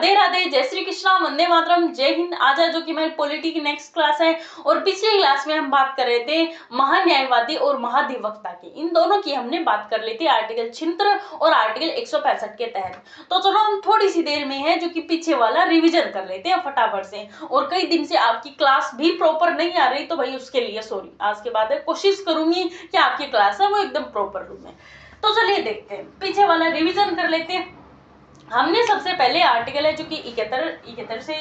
राधे राधे, जय श्री कृष्णा, वंदे मातरम, जय हिंद। आज जो कि हमारी पॉलिटी की नेक्स्ट क्लास है और पिछली क्लास में हम बात कर रहे थे महान्यायवादी और महाधिवक्ता की। इन दोनों की हमने बात कर ली थी आर्टिकल 76 और आर्टिकल 165 के तहत। तो चलो हम थोड़ी सी देर में है जो कि पीछे वाला रिविजन कर लेते हैं फटाफट से। और कई दिन से आपकी क्लास भी प्रॉपर नहीं आ रही तो भाई उसके लिए सॉरी। आज के बाद कोशिश करूंगी कि आपकी क्लास है वो एकदम प्रॉपर रूप में। तो चलिए देखते हैं, पीछे वाला रिविजन कर लेते हैं। हमने सबसे पहले आर्टिकल है जो कि 71 से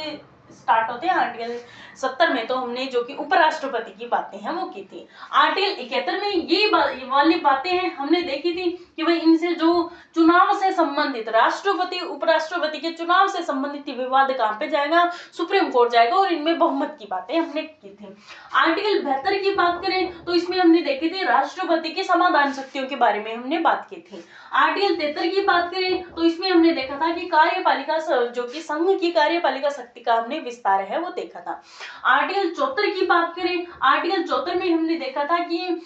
स्टार्ट होते हैं। आर्टिकल 70 में तो हमने जो कि उपराष्ट्रपति की बातें हैं वो की थी। आर्टिकल 71 में ये वाली बातें हैं हमने देखी थी कि भाई इनसे जो चुनाव से संबंधित राष्ट्रपति उपराष्ट्रपति के चुनाव से संबंधित विवाद कहाँ पे जाएगा, सुप्रीम कोर्ट जाएगा, और इनमें बहुमत की बातें हमने की थी। आर्टिकल 72 की बात करें तो इसमें हमने देखी थी राष्ट्रपति की समाधान शक्तियों के बारे में हमने बात की थी। आर्टिकल 73 की बात करें तो इसमें हमने देखा था कि कार्यपालिका जो कि संघ की कार्यपालिका शक्ति का हमने विस्तार है वो देखा था। आर्टिकल 74 की बात करें, आर्टिकल 74 में हमने देखा था कि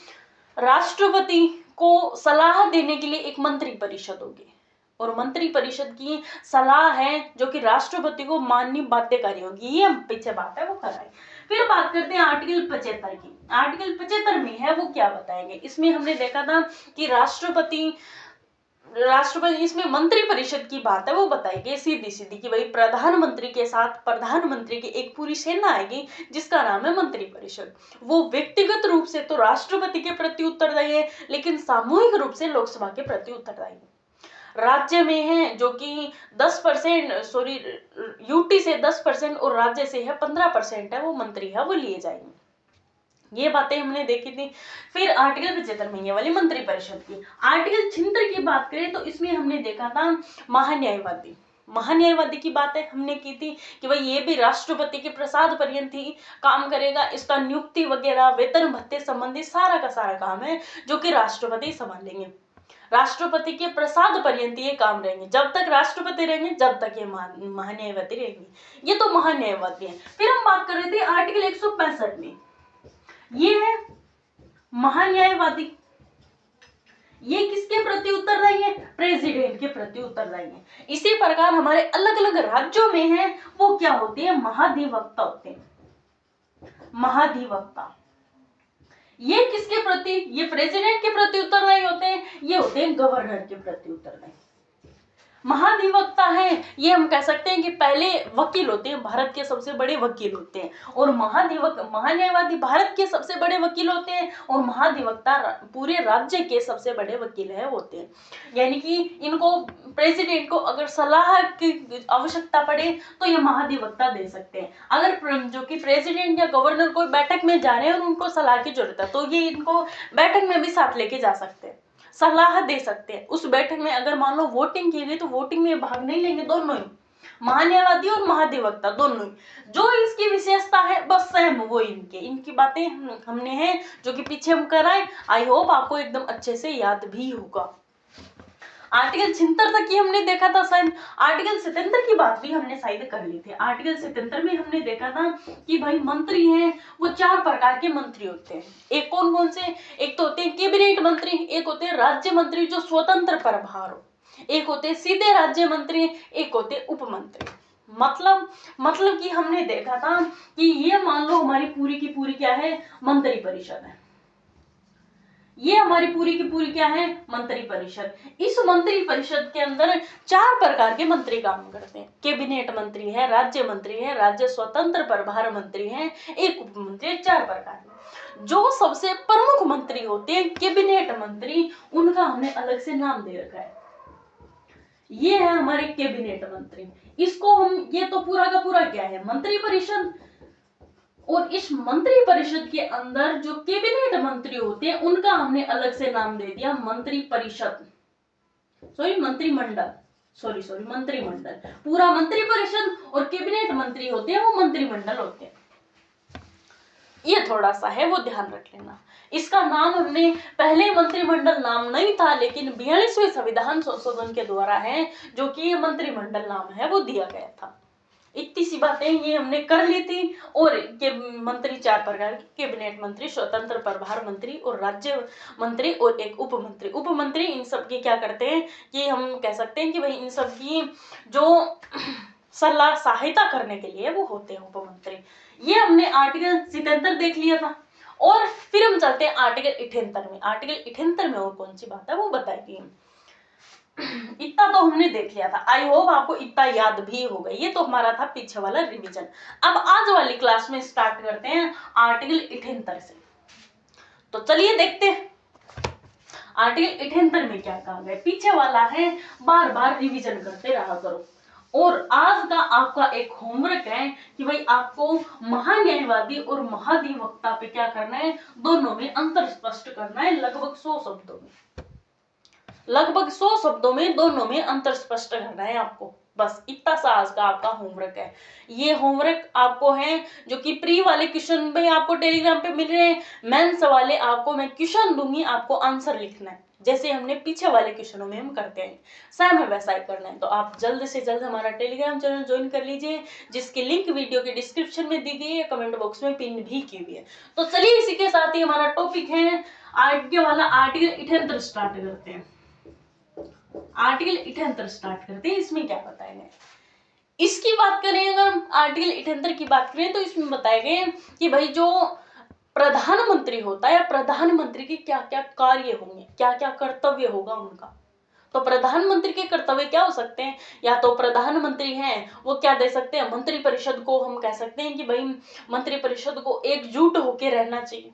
राष्ट्रपति को सलाह देने के लिए एक मंत्री परिषद होगी और मंत्री परिषद की सलाह है जो कि राष्ट्रपति को माननी बाध्यकारी होगी। ये हम पीछे बात है वो कराई। फिर बात करते हैं आर्टिकल 75 की। आर्टिकल 75 में है वो क्या बताएंगे। इसमें हमने देखा था कि राष्ट्रपति इसमें मंत्री परिषद की बात है वो बताएगी सीधी सीधी कि भाई प्रधानमंत्री के साथ प्रधानमंत्री की एक पूरी सेना आएगी जिसका नाम है मंत्री परिषद। वो व्यक्तिगत रूप से तो राष्ट्रपति के प्रति उत्तरदायी है लेकिन सामूहिक रूप से लोकसभा के प्रति उत्तरदायी है। राज्य में है जो कि 10% यूटी से 10% और राज्य से है 15% है वो मंत्री है वो लिए जाएंगे। ये बातें हमने देखी थी। फिर आर्टिकल 75 में ये वाली मंत्री परिषद की। आर्टिकल 76 की बात करें तो इसमें हमने देखा था महान्यायवादी की बातें हमने की थी कि भाई ये भी राष्ट्रपति के प्रसाद पर्यंत ही काम करेगा। इसका नियुक्ति वगैरह वेतन भत्ते संबंधी सारा का सारा काम है जो कि राष्ट्रपति संभालेंगे। राष्ट्रपति के प्रसाद पर्यंत ये काम रहेंगे। जब तक राष्ट्रपति रहेंगे जब तक ये महान्यायवादी रहेंगे। ये तो महान्यायवादी है। फिर हम बात कर रहे थे आर्टिकल 165 में, ये है महान्यायवादी। ये किसके प्रति उत्तरदायी है, प्रेसिडेंट के प्रति उत्तरदायी है। इसी प्रकार हमारे अलग अलग राज्यों में है वो क्या होते हैं, महाधिवक्ता होते हैं। महाधिवक्ता ये किसके प्रति, ये प्रेसिडेंट के प्रति उत्तरदायी होते हैं, ये होते हैं गवर्नर के प्रति उत्तरदायी। महाधिवक्ता है ये हम कह सकते हैं कि पहले वकील होते हैं, भारत के सबसे बड़े वकील होते हैं। और महान्यायवादी भारत के सबसे बड़े वकील होते हैं और महाधिवक्ता पूरे राज्य के सबसे बड़े वकील है होते हैं। यानी कि इनको प्रेसिडेंट को अगर सलाह की आवश्यकता पड़े तो ये महाधिवक्ता दे सकते हैं। अगर जो कि प्रेसिडेंट या गवर्नर कोई बैठक में जा रहे हैं और उनको सलाह की जरूरत है तो ये इनको बैठक में भी साथ लेके जा सकते हैं, सलाह दे सकते हैं। उस बैठक में अगर मान लो वोटिंग की गई तो वोटिंग में भाग नहीं लेंगे, दोनों ही महान्यायवादी और महाधिवक्ता दोनों ही। जो इसकी विशेषता है बस सेम वो इनकी बातें हमने हैं जो कि पीछे हम कराए। आई होप आपको एकदम अच्छे से याद भी होगा। आर्टिकल 76 तक की हमने देखा था शायद। आर्टिकल 77 की बात भी हमने शायद कर ली थी। आर्टिकल 77 में हमने देखा था कि भाई मंत्री हैं वो 4 प्रकार के मंत्री होते हैं। एक कौन कौन से, एक तो होते हैं कैबिनेट मंत्री, एक होते हैं राज्य मंत्री जो स्वतंत्र प्रभार हो, एक होते हैं सीधे राज्य मंत्री, एक होते हैं उप मंत्री। मतलब कि हमने देखा था कि ये मान लो हमारी पूरी की पूरी क्या है, मंत्री परिषद है। ये हमारी पूरी की पूरी क्या है, मंत्री परिषद। इस मंत्री परिषद के अंदर 4 प्रकार के मंत्री काम करते हैं। कैबिनेट मंत्री है, राज्य स्वतंत्र प्रभार मंत्री है, एक उप मंत्री, 4 प्रकार। जो सबसे प्रमुख मंत्री होते हैं कैबिनेट मंत्री, उनका हमने अलग से नाम दे रखा है। ये है हमारे कैबिनेट मंत्री। इसको हम, ये तो पूरा का पूरा क्या है, मंत्री परिषद। और इस मंत्री परिषद के अंदर जो कैबिनेट मंत्री होते हैं उनका हमने अलग से नाम दे दिया मंत्री परिषद, मंत्रिमंडल। पूरा मंत्री परिषद और कैबिनेट मंत्री होते हैं वो मंत्रिमंडल होते हैं। ये थोड़ा सा है वो ध्यान रख लेना। इसका नाम हमने पहले मंत्रिमंडल नाम नहीं था लेकिन 42वें संविधान संशोधन के द्वारा है जो कि ये मंत्रिमंडल नाम है वो दिया गया था। इतनी सी बातें ये हमने कर ली थी। और मंत्री 4 प्रकार के, कैबिनेट मंत्री, स्वतंत्र प्रभार मंत्री और राज्य मंत्री और एक उप मंत्री। इन सब की क्या करते हैं कि हम कह सकते हैं कि भाई इन सब की जो सलाह सहायता करने के लिए वो होते हैं उपमंत्री। ये हमने आर्टिकल 77 देख लिया था। और फिर हम चलते हैं आर्टिकल 78 में। आर्टिकल 78 में और कौन सी बात है वो बताएगी। इतना तो हमने देख लिया था, आई होप आपको इतना याद भी होगा। ये तो हमारा था पीछे वाला रिवीजन। अब आज वाली क्लास में स्टार्ट करते हैं आर्टिकल 78 से। तो चलिए देखते हैं आर्टिकल 78 में क्या कहा गया। पीछे वाला है, बार बार रिवीजन करते रहा करो। और आज का आपका एक होमवर्क है कि भाई आपको महान्यायवादी और महाधिवक्ता पे क्या करना है, दोनों में अंतर स्पष्ट करना है। लगभग 100 शब्दों में, लगभग 100 शब्दों में दोनों में अंतर स्पष्ट करना है आपको। बस इतना सा आज का आपका होमवर्क है। ये होमवर्क आपको है जो कि प्री वाले क्वेश्चन में आपको टेलीग्राम पे मिल रहे हैं। मेंस वाले आपको मैं क्वेश्चन दूंगी, आपको आंसर लिखना है जैसे हमने पीछे वाले क्वेश्चनों में हम करते हैं, सेम है वैसा ही करना है। तो आप जल्द से जल्द हमारा टेलीग्राम चैनल ज्वाइन कर लीजिए, जिसकी लिंक वीडियो के डिस्क्रिप्शन में दी गई है, कमेंट बॉक्स में पिन भी की हुई है। तो चलिए इसी के साथ ही हमारा टॉपिक है आगे वाला आर्टिकल 78 स्टार्ट करते हैं। आर्टिकल 78 स्टार्ट करते हैं। इसमें क्या बताया गया, इसकी बात करें अगर हम आर्टिकल 78 की बात करें तो इसमें बताया गया कि भाई जो प्रधानमंत्री होता है, प्रधानमंत्री के क्या क्या कार्य होंगे, क्या क्या कर्तव्य होगा उनका। तो प्रधानमंत्री के कर्तव्य क्या हो सकते हैं, या तो प्रधानमंत्री हैं वो क्या दे सकते हैं, मंत्री परिषद को हम कह सकते हैं कि भाई मंत्री परिषद को एकजुट होकर रहना चाहिए।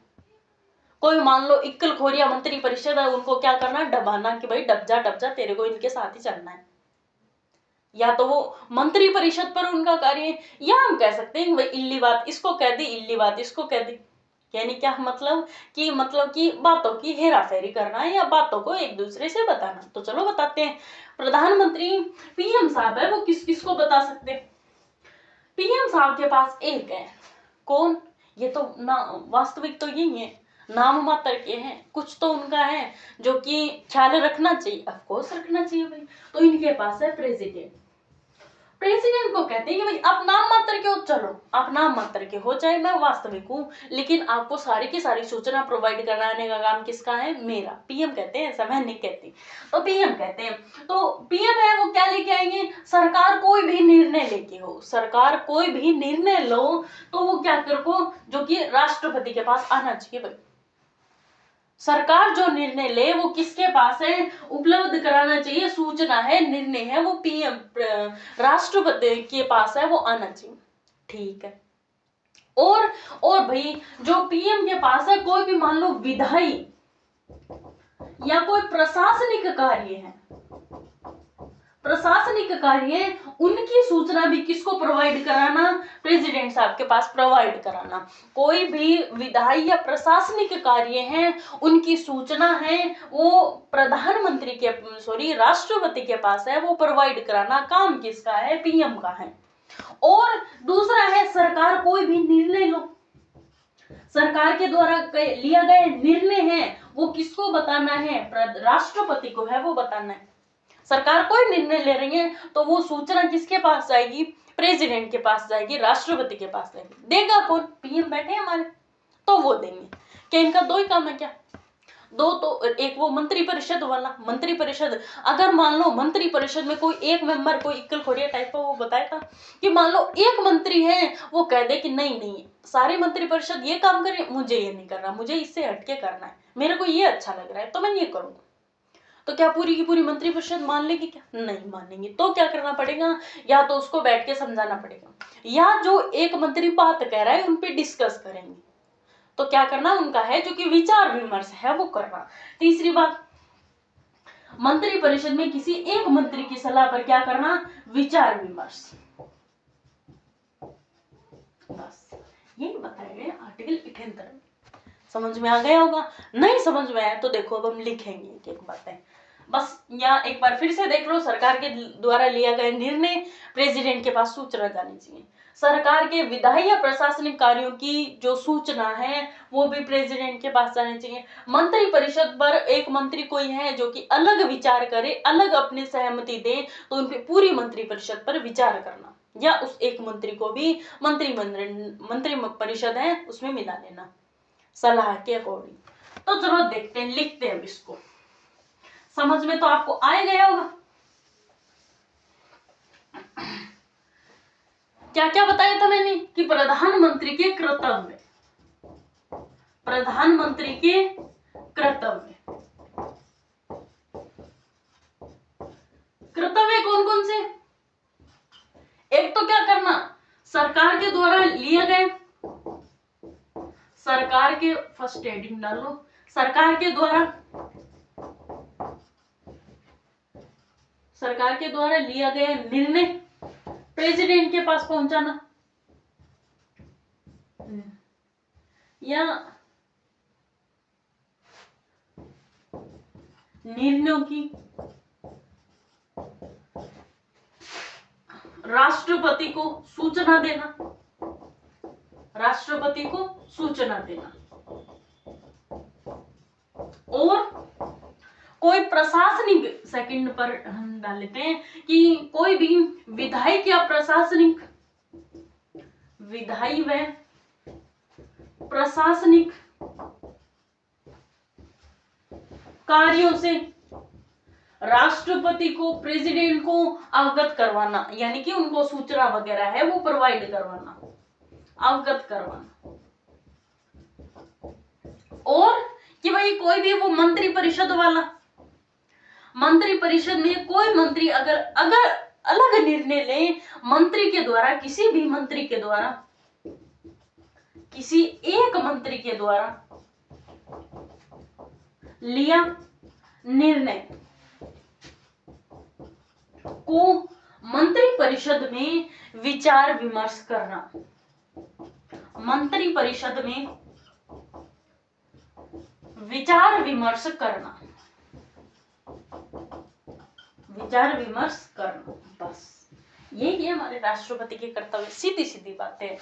कोई मान लो इक्कल खोरिया मंत्री परिषद है, उनको क्या करना, दबाना कि भाई डब जा तेरे को इनके साथ ही चलना है। या तो वो मंत्री परिषद पर उनका कार्य है, या हम कह सकते हैं भाई इल्ली बात इसको कह दी, इल्ली बात इसको कह दी। यानी क्या मतलब कि बातों की हेरा फेरी करना है या बातों को एक दूसरे से बताना। तो चलो बताते हैं। प्रधानमंत्री पीएम साहब है, वो किस किस को बता सकते हैं। पीएम साहब के पास एक है, कौन, ये तो ना वास्तविक तो यही है, नाम मात्र के हैं, कुछ तो उनका है जो कि ख्याल रखना चाहिए, ऑफ कोर्स रखना चाहिए भाई। तो इनके पास है प्रेसिडेंट। प्रेसिडेंट को कहते हैं कि भाई आप नाम मात्र के हो, चलो आप नाम मात्र के हो, चाहे मैं वास्तविक हूं, लेकिन आपको सारी की सारी सूचना प्रोवाइड कराने का काम किसका है, मेरा। पीएम कहते हैं, ऐसा मैं नहीं कहती। तो पीएम कहते हैं, तो पीएम है वो क्या लेके आएंगे, सरकार कोई भी निर्णय लेके हो, सरकार कोई भी निर्णय लो तो वो क्या करो, जो कि राष्ट्रपति के पास आना चाहिए भाई। सरकार जो निर्णय ले वो किसके पास है, उपलब्ध कराना चाहिए, सूचना है, निर्णय है, वो पीएम राष्ट्रपति के पास है, वो आना चाहिए। ठीक है। और भाई जो पीएम के पास है, कोई भी मान लो विधायी या कोई प्रशासनिक कार्य है, प्रशासनिक कार्य, उनकी सूचना भी किसको प्रोवाइड कराना, प्रेसिडेंट साहब के पास प्रोवाइड कराना। कोई भी विधायी या प्रशासनिक कार्य हैं, उनकी सूचना है वो प्रधानमंत्री के राष्ट्रपति के पास है, वो प्रोवाइड कराना काम किसका है, पीएम का है। और दूसरा है सरकार कोई भी निर्णय लो, सरकार के द्वारा लिया गया निर्णय है वो किसको बताना है, राष्ट्रपति को है वो बताना है। सरकार कोई निर्णय ले रही है तो वो सूचना किसके पास जाएगी, प्रेसिडेंट के पास जाएगी, राष्ट्रपति के पास जाएगी। देगा कौन, पीएम बैठे हमारे, तो वो देंगे। क्या इनका दो ही काम है क्या, दो तो, एक वो मंत्री परिषद वाला, मंत्री परिषद, अगर मान लो मंत्री परिषद में कोई एक मेंबर कोई इक्कल खोरिया टाइप का वो बताया था कि मान लो एक मंत्री है वो कह दे कि नहीं सारे मंत्री परिषद ये काम करे, मुझे ये नहीं करना, मुझे इससे हटके करना है, मेरे को ये अच्छा लग रहा है तो मैं ये करूंगा। तो क्या पूरी की पूरी मंत्री परिषद मान लेगी, क्या नहीं मानेंगे। तो क्या करना पड़ेगा, या तो उसको बैठ के समझाना पड़ेगा, या जो एक मंत्री बात कह रहा है उन पे डिस्कस करेंगे। तो क्या करना उनका है जो कि विचार विमर्श है वो करना। तीसरी बात, मंत्री परिषद में किसी एक मंत्री की सलाह पर क्या करना, विचार विमर्श। बस यही बताया गया आर्टिकल 78 में। समझ में आ गया होगा, नहीं समझ में आया तो देखो अब हम लिखेंगे एक एक बातें। बस यहाँ एक बार फिर से देख लो, सरकार के द्वारा लिया गया निर्णय प्रेसिडेंट के पास सूचना जानी चाहिए, सरकार के विधायी या प्रशासनिक कार्यों की जो सूचना है वो भी प्रेसिडेंट के पास जानी चाहिए। मंत्री परिषद पर एक मंत्री कोई है जो कि अलग विचार करे, अलग अपनी सहमति दे, तो उन पे पूरी मंत्री परिषद पर विचार करना, या उस एक मंत्री को भी मंत्री परिषद है उसमें मिला लेना सलाह के अकॉर्डिंग। तो चलो देखते हैं, लिखते हैं इसको। समझ में तो आपको आ गया होगा। क्या क्या बताया था मैंने कि प्रधानमंत्री के कर्तव्य, प्रधानमंत्री के कर्तव्य, कर्तव्य कौन कौन से? एक तो क्या करना, सरकार के द्वारा लिए गए, सरकार के, फर्स्ट हेडिंग डाल लो, सरकार के द्वारा लिया गया निर्णय प्रेसिडेंट के पास पहुंचाना, या निर्णयों की राष्ट्रपति को सूचना देना, राष्ट्रपति को सूचना देना। और कोई प्रशासनिक, सेकंड पर हम डाल लेते हैं कि कोई भी विधायिक या प्रशासनिक, विधायी व प्रशासनिक कार्यों से राष्ट्रपति को, प्रेसिडेंट को अवगत करवाना, यानी कि उनको सूचना वगैरह है वो प्रोवाइड करवाना, अवगत करवाना। और कि भाई कोई भी वो मंत्री परिषद वाला, मंत्री परिषद में कोई मंत्री अगर अलग निर्णय ले, मंत्री के द्वारा, किसी भी मंत्री के द्वारा, किसी एक मंत्री के द्वारा लिया निर्णय को मंत्री परिषद में विचार विमर्श करना, मंत्री परिषद में विचार विमर्श करना, विचार विमर्श करना, बस यही है हमारे राष्ट्रपति के कर्तव्य। सीधी सीधी बातें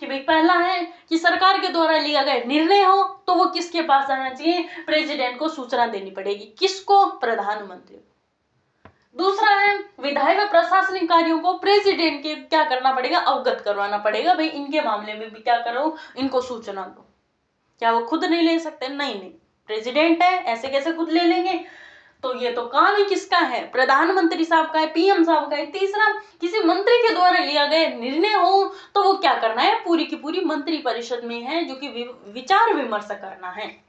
कि भाई पहला है कि सरकार के द्वारा लिया गया निर्णय हो तो वो किसके पास आना चाहिए, प्रेसिडेंट को सूचना देनी पड़ेगी, किसको, प्रधानमंत्री। दूसरा है विधायी व प्रशासनिक कार्यों को प्रेसिडेंट के क्या करना पड़ेगा, अवगत करवाना पड़ेगा, भाई इनके मामले में भी क्या करो, इनको सूचना दो। क्या वो खुद नहीं ले सकते? नहीं, प्रेसिडेंट है, ऐसे कैसे खुद ले लेंगे? तो ये तो काम ही किसका है, प्रधानमंत्री साहब का है, पीएम साहब का है। तीसरा, किसी मंत्री के द्वारा लिया गया निर्णय हो तो वो क्या करना है, पूरी की पूरी मंत्री परिषद में है जो कि विचार विमर्श करना है।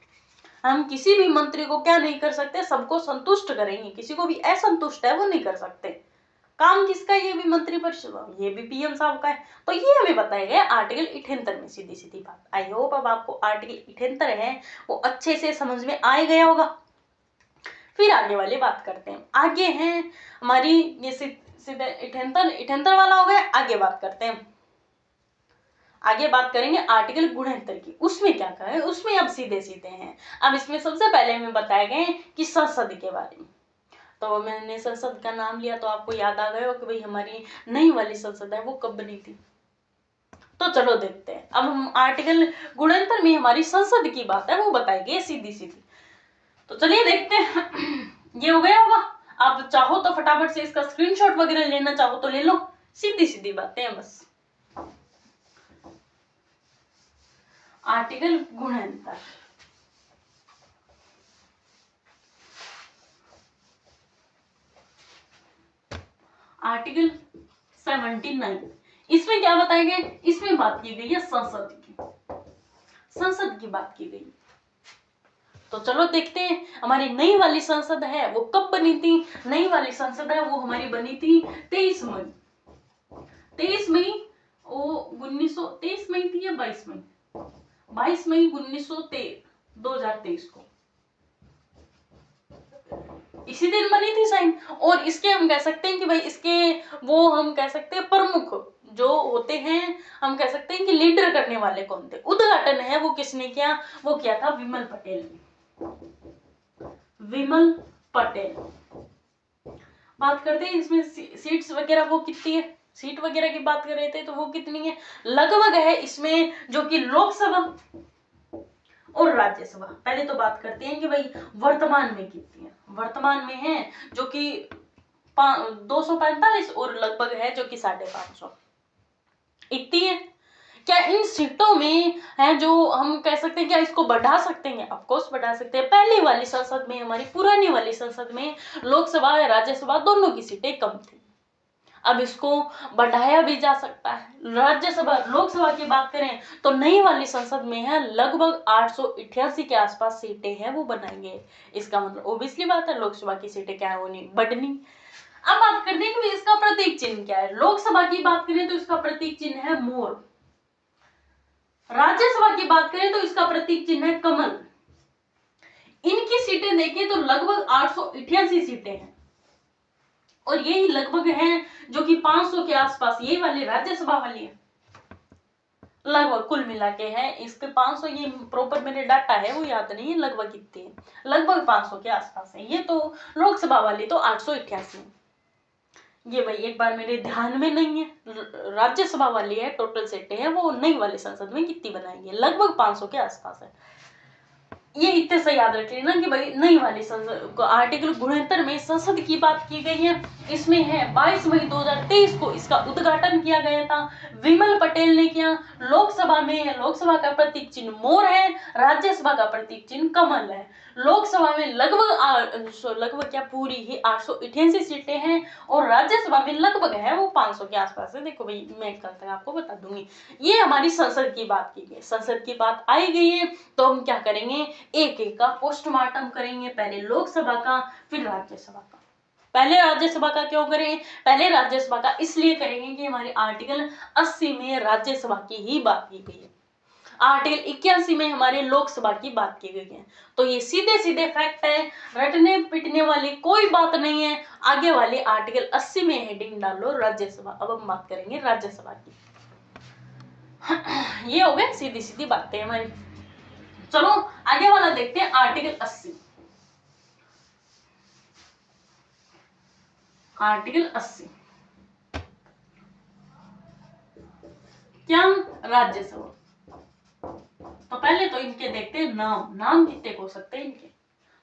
हम किसी भी मंत्री को क्या नहीं कर सकते, सबको संतुष्ट करेंगे, किसी को भी असंतुष्ट है वो नहीं कर सकते। काम किसका, ये भी मंत्री परिषद, ये भी पीएम साहब का है। तो ये हमें बताया गया आर्टिकल 78 में, सीधी सीधी बात। आई होप अब आपको आर्टिकल 78 है वो अच्छे से समझ में आ गया होगा। फिर आगे वाली बात करते हैं। आगे है हमारी ये सीधे 78 वाला हो गया। आगे बात करते हैं, आगे बात करेंगे आर्टिकल 69 की। उसमें क्या कहा है, उसमें अब सीधे सीधे हैं। अब इसमें सबसे पहले हमें बताया गया कि संसद के बारे में। तो मैंने संसद का नाम लिया तो आपको याद आ गया कि भाई हमारी नई वाली संसद है वो कब बनी थी। तो चलो देखते हैं। अब हम आर्टिकल 69 में हमारी संसद की बात है वो बताएंगे सीधी सीधी। तो चलिए देखते हैं। ये हो गया होगा। आप चाहो तो फटाफट से इसका स्क्रीनशॉट वगैरह लेना चाहो तो ले लो, सीधी सीधी बातें हैं बस। आर्टिकल 69, आर्टिकल 79, इसमें क्या बताया गया, इसमें बात की गई है संसद की, संसद की बात की गई। तो चलो देखते हैं हमारी नई वाली संसद है वो कब बनी थी। नई वाली संसद है वो हमारी बनी थी 23 मई, 23 मई 1923 मई थी या 22 मई, 22 मई 2023 को इसी दिन बनी थी साइन। और इसके हम कह सकते हैं कि भाई इसके वो हम कह सकते हैं प्रमुख जो होते हैं, हम कह सकते हैं कि लीडर करने वाले कौन थे। उद्घाटन है वो किसने किया, वो किया था विमल पटेल ने, विमल पटेल। बात करते हैं इसमें सीट्स वगैरह वो कितनी है, सीट वगैरह की बात कर रहे थे तो वो कितनी है, लगभग है इसमें जो कि लोकसभा और राज्यसभा। पहले तो बात करते हैं कि भाई वर्तमान में कितनी है। वर्तमान में है जो कि 245 और लगभग है जो कि 550 इतनी है। क्या इन सीटों में है जो हम कह सकते हैं क्या इसको बढ़ा सकते हैं, ऑफ कोर्स बढ़ा सकते हैं। पहली वाली संसद में, हमारी पुरानी वाली संसद में लोकसभा या राज्यसभा दोनों की सीटें कम थी। अब इसको बढ़ाया भी जा सकता है। राज्यसभा लोकसभा की बात करें तो नई वाली संसद में है लगभग 888 के आसपास सीटें हैं वो बनाएंगे। इसका मतलब ओबियसली बात है लोकसभा की सीटें क्या होनी, बढ़नी। अब बात करते हैं कि इसका प्रतीक चिन्ह क्या है। लोकसभा की बात करें तो इसका प्रतीक चिन्ह है मोर। राज्यसभा की बात करें तो इसका प्रतीक चिन्ह है कमल। इनकी सीटें देखें तो लगभग 888 सीटें हैं और यही लगभग हैं जो कि 500 के आसपास ये वाली राज्यसभा वाली है। लगभग कुल मिला के है इसके 500, ये प्रॉपर मेरे डाटा है वो याद नहीं है लगभग कितने है, लगभग 500 के आसपास है। ये तो लोकसभा वाली तो 888 है। ये भाई एक बार मेरे ध्यान में नहीं है। राज्यसभा वाली है टोटल सीटें है वो नई वाली संसद में कितनी बनाएंगे, लगभग 500 के आसपास है। ये इतने से याद रख लेना कि भाई नई वाली संसद आर्टिकल 69 में संसद की बात की गई है। इसमें है 22 मई 2023 को इसका उद्घाटन किया गया था, विमल पटेल ने किया। लोकसभा में लोकसभा का प्रतीक चिन्ह मोर है, राज्यसभा का प्रतीक चिन्ह कमल है। लोकसभा में लगभग क्या पूरी ही 888 सीटें हैं और राज्यसभा में लगभग है वो 500 के आसपास है। देखो भाई मैं कल तक आपको बता दूंगी। ये हमारी संसद की बात की गई, संसद की बात आई गई है तो हम क्या करेंगे, एक एक का पोस्टमार्टम करेंगे। पहले लोकसभा का फिर राज्यसभा का। पहले राज्यसभा का क्यों करें, पहले राज्यसभा का इसलिए करेंगे कि हमारे आर्टिकल 80 में राज्यसभा की ही बात की गई है, आर्टिकल 81 में हमारे लोकसभा की बात की गई है। तो ये सीधे सीधे फैक्ट है, रटने पिटने वाली कोई बात नहीं है। आगे वाले आर्टिकल 80 में हेडिंग डालो राज्यसभा। अब हम बात करेंगे राज्यसभा की। ये हो गए सीधी सीधी बातें हमारी। चलो आगे वाला देखते हैं आर्टिकल 80। आर्टिकल 80 क्या, राज्यसभा। तो पहले तो इनके देखते हैं नाम कितने हो सकते हैं इनके,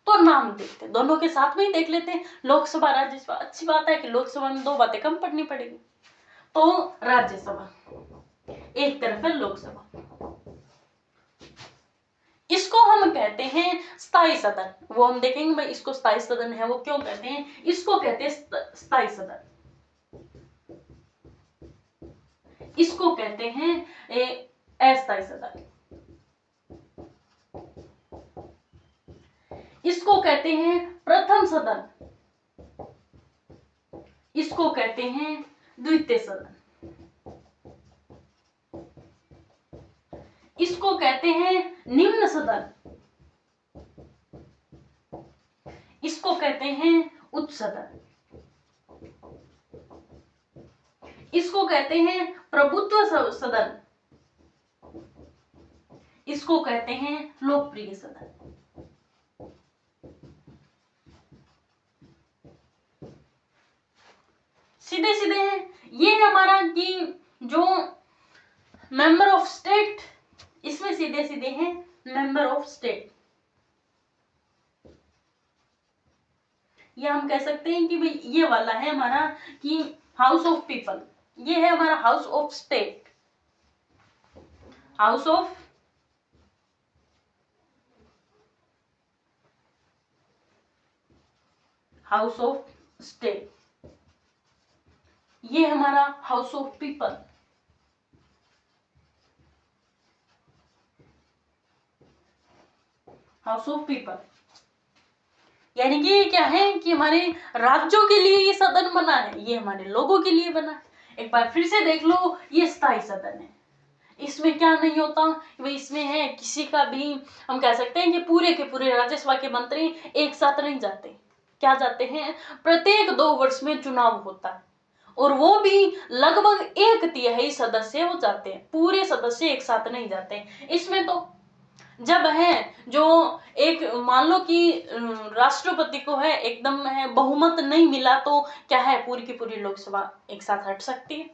तो नाम देखते हैं, दोनों के साथ में ही देख लेते हैं। लोकसभा राज्यसभा, अच्छी बात है कि लोकसभा में दो बातें कम पढ़नी पड़ेगी। तो राज्यसभा एक तरफ है, लोकसभा इसको हम कहते हैं स्थायी सदन। वो हम देखेंगे भाई इसको स्थायी सदन है वो क्यों कहते हैं, इसको कहते हैं स्थायी सदन, इसको कहते हैं अस्थायी सदन, इसको कहते हैं प्रथम सदन, इसको कहते हैं द्वितीय सदन, इसको कहते हैं निम्न सदन, इसको कहते हैं उच्च सदन, इसको कहते हैं प्रभुत्व सदन, इसको कहते हैं लोकप्रिय सदन। सीधे सीधे हैं ये हमारा कि जो मेंबर ऑफ स्टेट, इसमें सीधे सीधे हैं मेंबर ऑफ स्टेट। ये हम कह सकते हैं कि भाई ये वाला है हमारा कि हाउस ऑफ पीपल, ये है हमारा house of state, house of state. ये हमारा house of people, house of people. यानी कि क्या है कि हमारे राज्यों के लिए ये सदन बना है, ये हमारे लोगों के लिए बना है। एक बार फिर से देख लो, ये स्थायी सदन है। इसमें क्या नहीं होता, भाई इसमें है किसी का भी हम कह सकते हैं कि पूरे के पूरे राज्यसभा के मंत्री एक साथ नहीं जाते। क्या जाते हैं, प्रत्येक 2 वर्ष में चुनाव होता है और वो भी लगभग 1/3 सदस्य वो जाते हैं, पूरे सदस्य एक साथ नहीं जाते। इसमें तो जब है जो एक मान लो कि राष्ट्रपति को है एकदम है बहुमत नहीं मिला तो क्या है पूरी की पूरी लोकसभा एक साथ हट सकती है।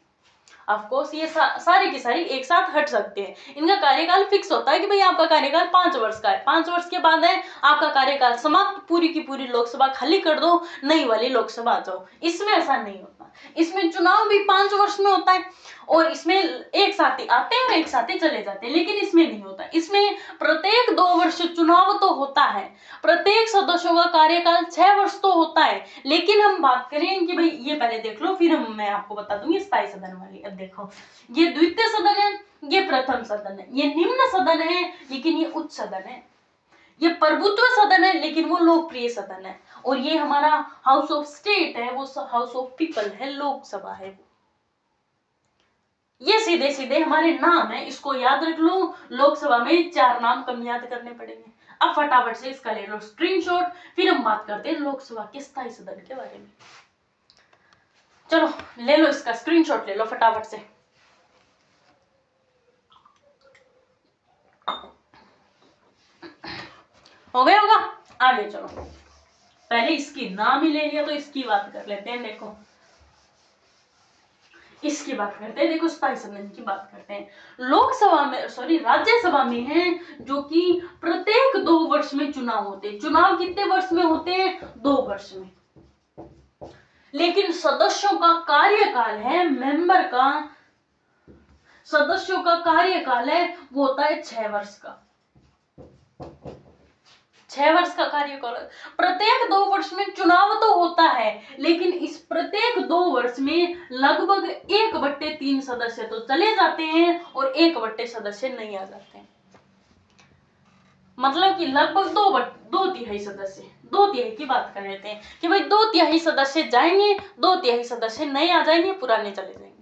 ऑफ कोर्स ये सारी की सारी एक साथ हट सकते हैं। इनका कार्यकाल फिक्स होता है कि भाई आपका कार्यकाल 5 वर्ष का है, 5 वर्ष के बाद है आपका कार्यकाल समाप्त, पूरी की पूरी लोकसभा खाली कर दो, नई वाली लोकसभा आ जाओ। इसमें ऐसा नहीं होता, इसमें चुनाव भी 5 वर्ष में होता है और इसमें एक साथ ही आते हैं और एक साथ ही चले जाते हैं, लेकिन इसमें नहीं होता। इसमें प्रत्येक 2 वर्ष चुनाव तो होता है, प्रत्येक सदस्यों का कार्यकाल 6 वर्ष तो होता है। लेकिन हम बात करें कि भाई ये पहले देख लो, फिर मैं आपको बता दूंगी स्थायी सदन वाली। अब देखो, ये द्वितीय सदन है, ये प्रथम सदन है, ये निम्न सदन है लेकिन ये उच्च सदन है, ये प्रभुत्व सदन है लेकिन वो लोकप्रिय सदन है, और ये हमारा हाउस ऑफ स्टेट है, वो हाउस ऑफ पीपल है, लोकसभा है। ये सीधे सीधे हमारे नाम है, इसको याद रख लो। लोकसभा में 4 नाम कम याद करने पड़ेंगे। अब फटाफट से इसका ले लो स्क्रीनशॉट, फिर हम बात करते हैं लोकसभा के स्थायी सदन के बारे में। चलो ले लो इसका स्क्रीनशॉट, ले लो फटाफट से। हो गया होगा, आगे चलो। पहले इसकी नाम ही ले लिया तो इसकी बात कर लेते हैं। देखो इसकी बात करते हैं, देखो स्थायी सदन की बात करते हैं। लोकसभा में, सॉरी राज्यसभा में है जो कि प्रत्येक 2 वर्ष में चुनाव होते हैं। चुनाव कितने वर्ष में होते हैं? 2 वर्ष में। लेकिन सदस्यों का कार्यकाल है, मेंबर का सदस्यों का कार्यकाल है वो होता है 6 वर्ष का। 6 वर्ष का कार्यकाल। प्रत्येक 2 वर्ष में चुनाव तो होता है, लेकिन इस प्रत्येक 2 वर्ष में लगभग 1/3 सदस्य तो चले जाते हैं और 1/3 सदस्य नहीं आ जाते हैं। मतलब कि लगभग 2/3 सदस्य, 2/3 की बात कर लेते हैं कि भाई 2/3 सदस्य जाएंगे, 2/3 सदस्य नहीं आ जाएंगे, पुराने चले जाएंगे।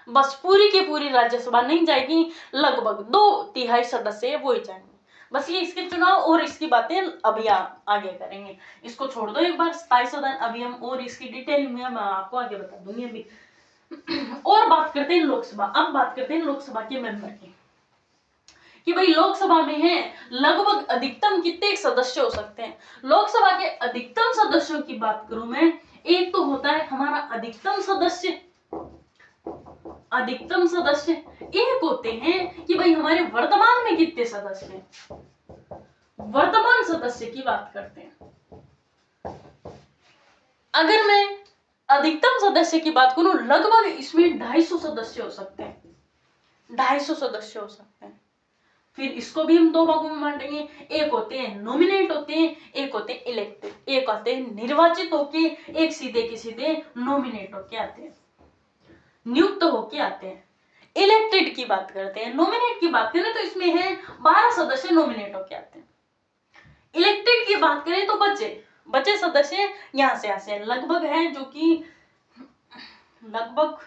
बस पूरी की पूरी राज्यसभा नहीं जाएगी, लगभग 2/3 सदस्य वो ही जाएंगे। बस ये इसके चुनाव और इसकी बातें अभी आगे करेंगे, इसको छोड़ दो एक बार। स्थायी सदन अभी हम और इसकी डिटेल में मैं आपको आगे बता दूंगी अभी। और बात करते हैं लोकसभा। अब बात करते हैं लोकसभा के मेंबर की, कि भाई लोकसभा में है लगभग अधिकतम कितने सदस्य हो सकते हैं। लोकसभा के अधिकतम सदस्यों की बात करूं मैं, एक तो होता है हमारा अधिकतम सदस्य, अधिकतम सदस्य। एक होते हैं कि भाई हमारे वर्तमान में कितने सदस्य हैं, वर्तमान सदस्य की बात करते हैं। अगर मैं अधिकतम सदस्य की बात करूं, लगभग इसमें 250 सदस्य हो सकते हैं, 250 सदस्य हो सकते हैं। फिर इसको भी हम 2 भागों में बांटेंगे, एक होते हैं नॉमिनेट होते हैं, एक होते हैं इलेक्टेड। एक आते हैं निर्वाचित होके, एक सीधे के सीधे नॉमिनेट होके आते हैं, नियुक्त होके आते हैं। इलेक्टेड की बात करते हैं, नॉमिनेट की बात करें तो इसमें है 12 सदस्य नॉमिनेट होके आते हैं। इलेक्टेड की बात करें तो बचे सदस्य यहां से लगभग है, जो कि लगभग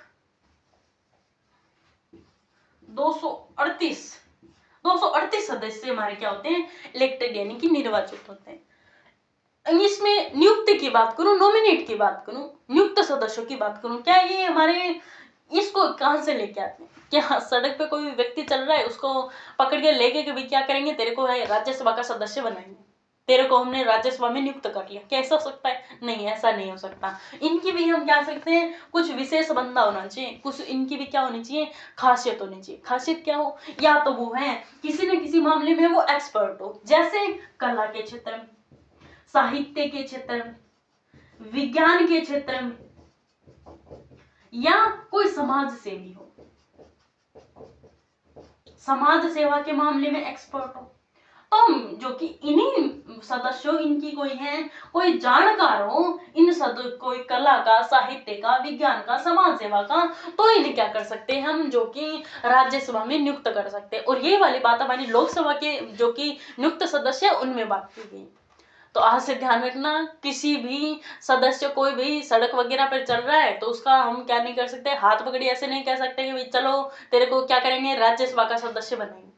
238 सदस्य हमारे क्या होते हैं, इलेक्टेड यानी कि निर्वाचित होते हैं। इसमें नियुक्त की बात करूं, नॉमिनेट की बात करूं, नियुक्त सदस्यों की बात करूं, क्या ये हमारे इसको कहां से लेके आते हैं? क्या सड़क पे कोई व्यक्ति चल रहा है, उसको पकड़ के लेके कि भाई क्या करेंगे, तेरे को है राज्यसभा का सदस्य बनाएंगे, तेरे को हमने राज्यसभा में नियुक्त कर लिया, कैसा हो सकता है? नहीं, ऐसा नहीं हो सकता। इनकी भी हम क्या सकते हैं, कुछ विशेष बंदा होना चाहिए, कुछ इनकी भी क्या होनी चाहिए, खासियत होनी चाहिए। खासियत क्या हो, या तो वो है किसी न किसी मामले में वो एक्सपर्ट हो, जैसे कला के क्षेत्र में, साहित्य के क्षेत्र में, विज्ञान के क्षेत्र में, या कोई समाज सेवी हो, समाज सेवा के मामले में एक्सपर्ट हो। तो जो कि इन्हीं सदस्यों, इनकी कोई है, कोई जानकार हो इन सदस्य, कोई कला का, साहित्य का, विज्ञान का, समाज सेवा का, तो इन्हें क्या कर सकते हैं हम, जो कि राज्यसभा में नियुक्त कर सकते हैं। और ये वाली बात हमारी लोकसभा के जो कि नियुक्त सदस्य है उनमें बात की गई। तो आज से ध्यान रखना, किसी भी सदस्य कोई भी सड़क वगैरह पर चल रहा है तो उसका हम क्या नहीं कर सकते, हाथ पकड़ी ऐसे नहीं कह सकते कि भाई चलो तेरे को क्या करेंगे, राज्यसभा का सदस्य बनाएंगे,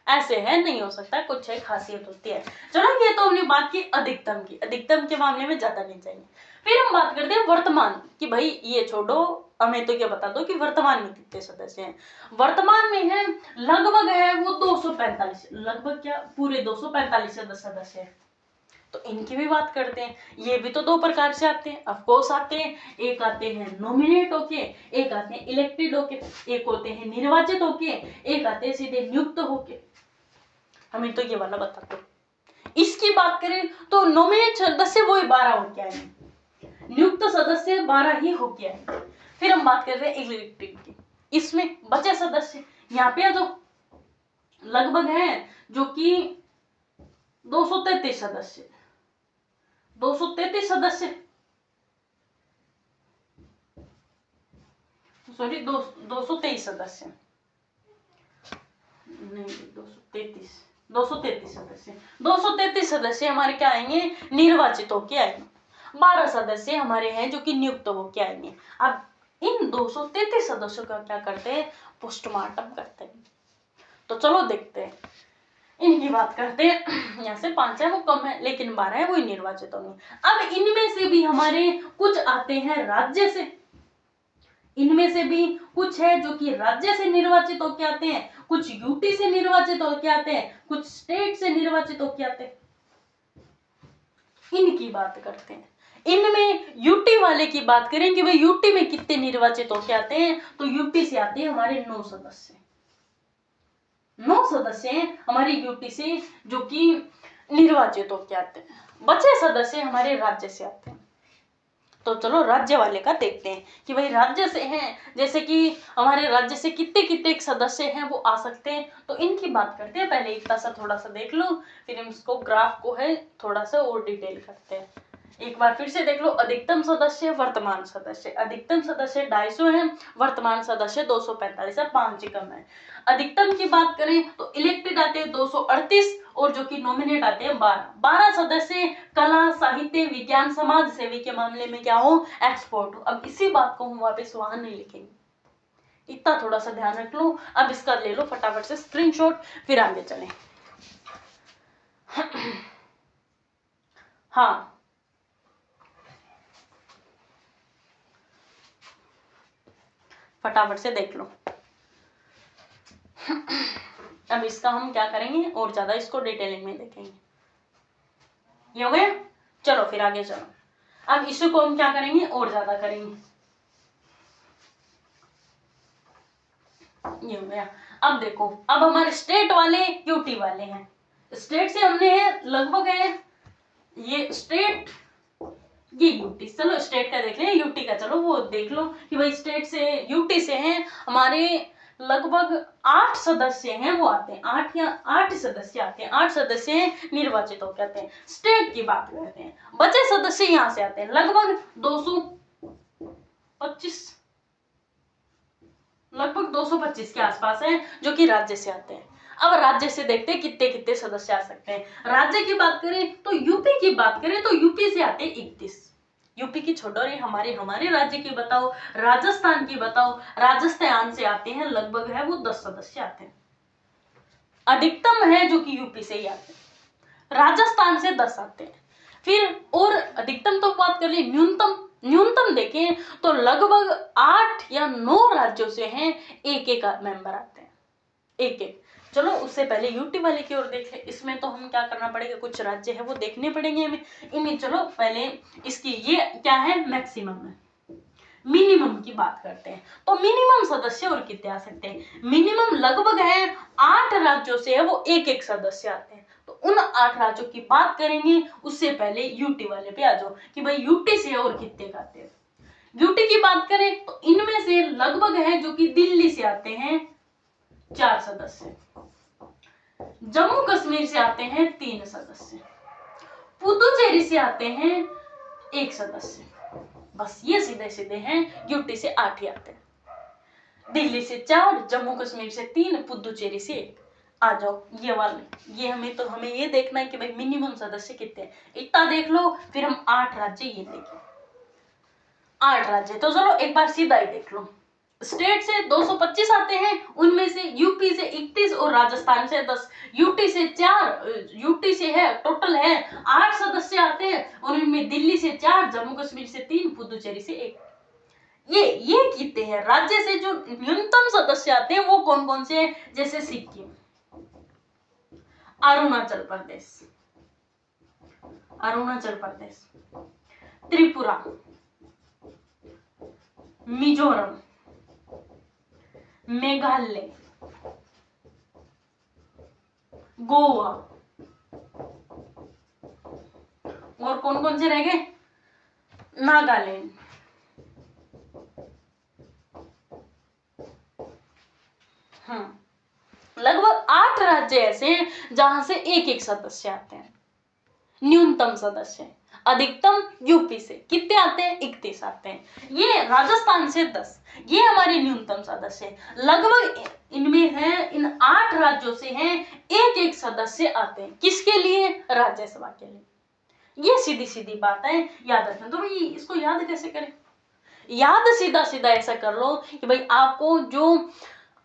ऐसे है, नहीं हो सकता, कुछ है खासियत होती है। चलो ये तो हमने बात की अधिकतम की, अधिकतम के मामले में ज्यादा नहीं चाहिए। फिर हम बात करते हैं वर्तमान की, भाई ये छोड़ो, हमें तो क्या बता दो कि वर्तमान में कितने सदस्य हैं। वर्तमान में है लगभग है वो 245, लगभग क्या पूरे 245 सदस्य है। तो इनकी भी बात करते हैं। ये भी तो दो प्रकार से आते हैं, ऑफकोर्स आते हैं। एक आते हैं नॉमिनेट होके, एक आते हैं इलेक्टेड होके, एक होते हैं निर्वाचित होके, एक आते हैं सीधे नियुक्त होके। हमें तो ये वाला बता दो। इसकी बात करें तो नॉमिनेट सदस्य वही 12 होके आएंगे, नियुक्त सदस्य 12 ही होके आएंगे। फिर हम बात कर रहे हैं इलेक्टेड की। इसमें बचे सदस्य यहाँ पे जो लगभग हैं, जो कि 233 सदस्य, 233 सदस्य, सॉरी 223 सदस्य, नहीं 233 सदस्य, 233 सदस्य हमारे क्या आएंगे, निर्वाचित होके आएंगे। 12 सदस्य हमारे हैं जो कि नियुक्त होके आएंगे। अब इन 233 सदस्यों का क्या करते हैं, पोस्टमार्टम करते हैं। तो चलो देखते हैं, इनकी बात करते हैं। यहाँ से 5 है वो कम है, लेकिन 12 है वो निर्वाचित होंगे। अब इनमें से भी हमारे कुछ आते हैं राज्य से, इनमें से भी कुछ है जो कि राज्य से निर्वाचित होके आते हैं, कुछ यूटी से निर्वाचित होके आते हैं, कुछ स्टेट से निर्वाचित होके आते हैं। इनकी बात करते हैं। इनमें यूटी वाले की बात करें कि भाई यूटी में कितने निर्वाचित होके आते हैं, तो यूटी से आते हैं हमारे 9 सदस्य, 9 सदस्य हैं हमारे यूटी से जो कि निर्वाचित होके आते हैं। बचे सदस्य हमारे राज्य से आते हैं। तो चलो राज्य वाले का देखते हैं कि भाई राज्य से हैं, जैसे कि हमारे राज्य से कितने कितने सदस्य हैं वो आ सकते हैं। तो इनकी बात करते हैं। पहले इतना सा थोड़ा सा देख लो, फिर हम इसको ग्राफ को है थोड़ा सा और डिटेल करते हैं। एक बार फिर से देख लो, अधिकतम सदस्य, वर्तमान सदस्य। अधिकतम सदस्य 250 है, वर्तमान सदस्य 245 है, 5 कम है। अधिकतम की बात करें तो इलेक्टेड आते हैं 238 और जो कि नॉमिनेट आते हैं 12 सदस्य। कला, साहित्य, विज्ञान, समाज सेवी के मामले में क्या हो, एक्सपोर्ट हो। अब इसी बात को हम वापस वहां नहीं लिखेंगे, इतना थोड़ा सा ध्यान रख लो। अब इसका ले लो फटाफट से स्क्रीनशॉट, फिर आगे चलें। हाँ, फटाफट से देख लो। अब इसका हम क्या करेंगे, और ज्यादा इसको डिटेलिंग में देखेंगे। ये हो गया, चलो फिर आगे चलो। अब इसको हम क्या करेंगे, और ज्यादा करेंगे। ये हो गया। अब देखो, अब हमारे स्टेट वाले यूटी वाले हैं। स्टेट से हमने लगभग है ये स्टेट, ये यूटी। चलो स्टेट का देख लें, यूटी का चलो वो देख लो कि भाई स्टेट से यूटी से हैं हमारे लगभग 8 सदस्य हैं वो आते हैं, 8 सदस्य आते हैं, 8 सदस्य हैं निर्वाचित होकर आते हैं। स्टेट की बात करते हैं, बचे सदस्य यहां से आते हैं लगभग 225 के आसपास है जो कि राज्य से आते हैं। अब राज्य से देखते हैं कितने कितने सदस्य आ सकते हैं। राज्य की बात करें तो यूपी की बात करें तो यूपी से आते हैं 31। यूपी की छोड़ो रे, हमारे राज्य की बताओ, राजस्थान की बताओ। राजस्थान से आते हैं लगभग है वो 10 सदस्य आते हैं। अधिकतम है जो कि यूपी से ही आते हैं, राजस्थान से 10 आते हैं। फिर और अधिकतम तो बात कर ली, न्यूनतम देखें तो लगभग 8 या 9 राज्यों से हैं, एक एक मेंबर आते हैं, एक एक। चलो उससे पहले यूटी वाले की ओर देखें। इसमें तो हम क्या करना पड़ेगा, कुछ राज्य है वो देखने पड़ेंगे हमें। इनमें चलो पहले इसकी ये क्या है, मैक्सिमम है। मिनिमम की बात करते हैं तो मिनिमम सदस्य और कितने आ सकते हैं। मिनिमम लगभग है 8 राज्यों से है वो एक एक सदस्य आते हैं। तो उन 8 राज्यों की बात करेंगे, उससे पहले यूटी वाले पे आ जाओ कि भाई यूटी से और कितने आते हैं। यूटी की बात करें तो इनमें से लगभग है जो कि दिल्ली से आते हैं 4 सदस्य, जम्मू कश्मीर से आते हैं 3 सदस्य, पुदुचेरी से आते हैं 1 सदस्य। बस ये सीधे सीधे हैं, यूटी से 8 ही आते हैं, दिल्ली से 4, जम्मू कश्मीर से 3, पुदुचेरी से 1। आ जाओ ये वाले, ये हमें ये देखना है कि भाई मिनिमम सदस्य कितने हैं। इतना देख लो, फिर हम 8 राज्य ये देखें, 8 राज्य। तो चलो एक बार सीधा ही देख लो। स्टेट से 225 आते हैं, उनमें से यूपी से 31 और राजस्थान से 10। यूटी से 4, यूटी से है टोटल है 8 सदस्य आते हैं, और उनमें दिल्ली से 4, जम्मू कश्मीर से 3, पुदुचेरी से 1। ये कितने हैं। राज्य से जो न्यूनतम सदस्य आते हैं वो कौन कौन से हैं, जैसे सिक्किम, अरुणाचल प्रदेश, अरुणाचल प्रदेश, त्रिपुरा, मिजोरम, मेघालय, गोवा, और कौन कौन से रह गए? नागालैंड। लगभग 8 राज्य ऐसे हैं जहां से एक एक सदस्य आते हैं, न्यूनतम सदस्य। अधिकतम यूपी से कितने आते हैं? 31 आते हैं। ये राजस्थान से 10, ये हमारे न्यूनतम सदस्य। लगभग इनमें है, इन 8 राज्यों से हैं एक एक सदस्य आते हैं। किसके लिए? राज्यसभा के लिए। ये सीधी सीधी बात है, याद रखना। तो भाई इसको याद कैसे करें? याद सीधा सीधा ऐसा कर लो कि भाई आपको जो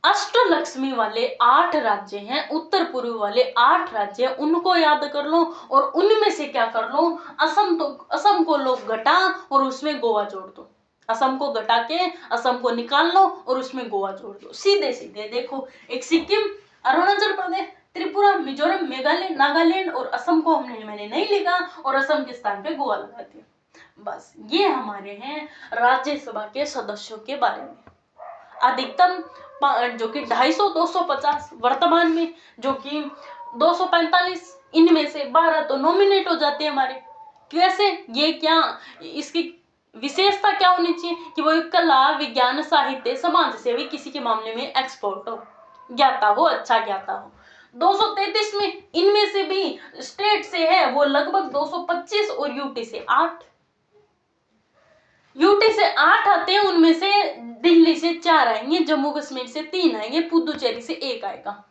अष्टलक्ष्मी वाले 8 राज्य हैं, उत्तर पूर्व वाले 8 राज्य हैं, उनको याद कर लो और उनमें से क्या कर लो, असम को लो घटा और उसमें गोवा जोड़ दो। असम को घटा के असम को निकाल लो और उसमें गोवा जोड़ दो। सीधे सीधे देखो, एक सिक्किम, अरुणाचल प्रदेश, त्रिपुरा, मिजोरम, मेघालय, नागालैंड और असम को मैंने नहीं लिखा और असम के स्थान पे गोवा लगा दिया। बस ये हमारे हैं राज्यसभा के सदस्यों के बारे में। अधिकतम जो कि 250, 250 वर्तमान में, जो कि 245, इनमें से 12 तो नॉमिनेट हो जाते हैं हमारे। कैसे? ये क्या, इसकी विशेषता क्या होनी चाहिए कि वो कला, विज्ञान, साहित्य, समाज सेवी, किसी के मामले में एक्सपर्ट हो, ज्ञाता हो, अच्छा ज्ञाता हो। 233 में इनमें से भी स्टेट से है वो लगभग 225 और यूटी से 8। यूटी से 8 आते हैं, उनमें से दिल्ली से 4 आएंगे, जम्मू कश्मीर से 3 आएंगे, पुदुचेरी से 1 आएगा।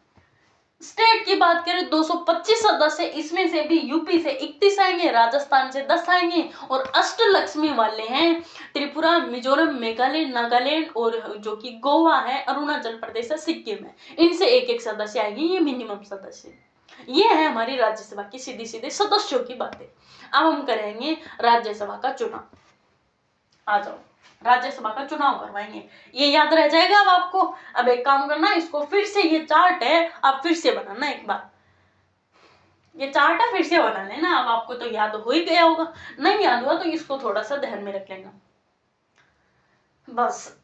स्टेट की बात करें 225 सदस्य, इसमें से भी यूपी से 31 आएंगे, राजस्थान से 10 आएंगे और अष्टलक्ष्मी वाले हैं त्रिपुरा, मिजोरम, मेघालय, नागालैंड और जो कि गोवा है, अरुणाचल प्रदेश है, सिक्किम है, इनसे एक एक सदस्य आएंगे। ये मिनिमम सदस्य। ये है हमारी राज्यसभा की सीधी सीधे सदस्यों की बातें। अब हम करेंगे राज्यसभा का चुनाव। आ जाओ, राज्यसभा का चुनाव करवाएंगे, ये याद रह जाएगा अब आपको। अब एक काम करना, इसको फिर से, ये चार्ट है, आप फिर से बनाना एक बार। ये चार्ट है, फिर से बना लेना। अब आपको तो याद हो ही गया होगा, नहीं याद हुआ तो इसको थोड़ा सा ध्यान में रख लेना बस।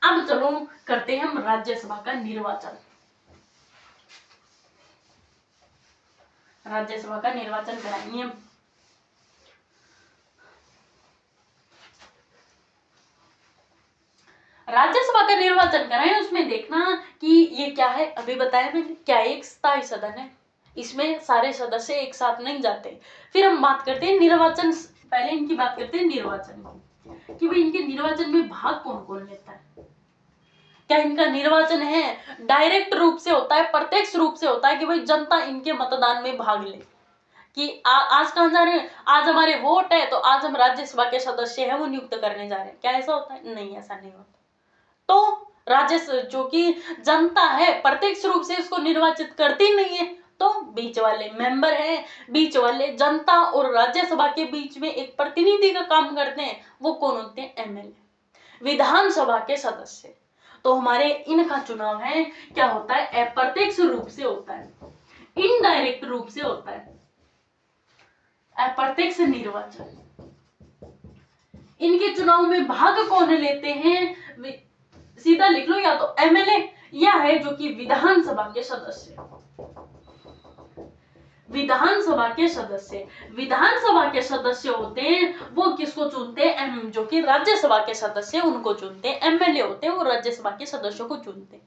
अब चलो करते हैं हम राज्यसभा का निर्वाचन। राज्यसभा का निर्वाचन कराएंगे हम। राज्यसभा का निर्वाचन कराएं, उसमें देखना कि ये क्या है, अभी बताया मैंने, क्या एक स्थायी सदन है, इसमें सारे सदस्य एक साथ नहीं जाते। फिर हम बात करते हैं निर्वाचन, पहले इनकी बात करते हैं निर्वाचन की, कि भाई इनके निर्वाचन में भाग कौन कौन लेता है। क्या इनका निर्वाचन है डायरेक्ट रूप से होता है, प्रत्यक्ष रूप से होता है कि भाई जनता इनके मतदान में भाग ले, कि आज कहां जा रहे हैं, आज हमारे वोट है तो आज हम राज्यसभा के सदस्य हैं वो नियुक्त करने जा रहे हैं, क्या ऐसा होता है? नहीं, ऐसा नहीं होता। तो राज्य जो कि जनता है प्रत्यक्ष रूप से इसको निर्वाचित करती नहीं है, तो बीच वाले मेंबर हैं, बीच वाले जनता और राज्यसभा के बीच में एक प्रतिनिधि का काम करते हैं, वो कौन होते हैं? एमएलए, विधानसभा के सदस्य। तो हमारे इनका चुनाव है, क्या होता है? अप्रत्यक्ष रूप से होता है, इनडायरेक्ट रूप से होता है, अप्रत्यक्ष निर्वाचन। इनके चुनाव में भाग कौन लेते हैं? सीधा लिख लो, या तो एमएलए या है जो कि विधानसभा के सदस्य। विधानसभा के सदस्य, विधानसभा के सदस्य होते हैं वो किसको चुनते हैं? जो कि राज्यसभा के सदस्य उनको चुनते हैं। एमएलए होते हैं वो राज्यसभा के सदस्यों को चुनते हैं।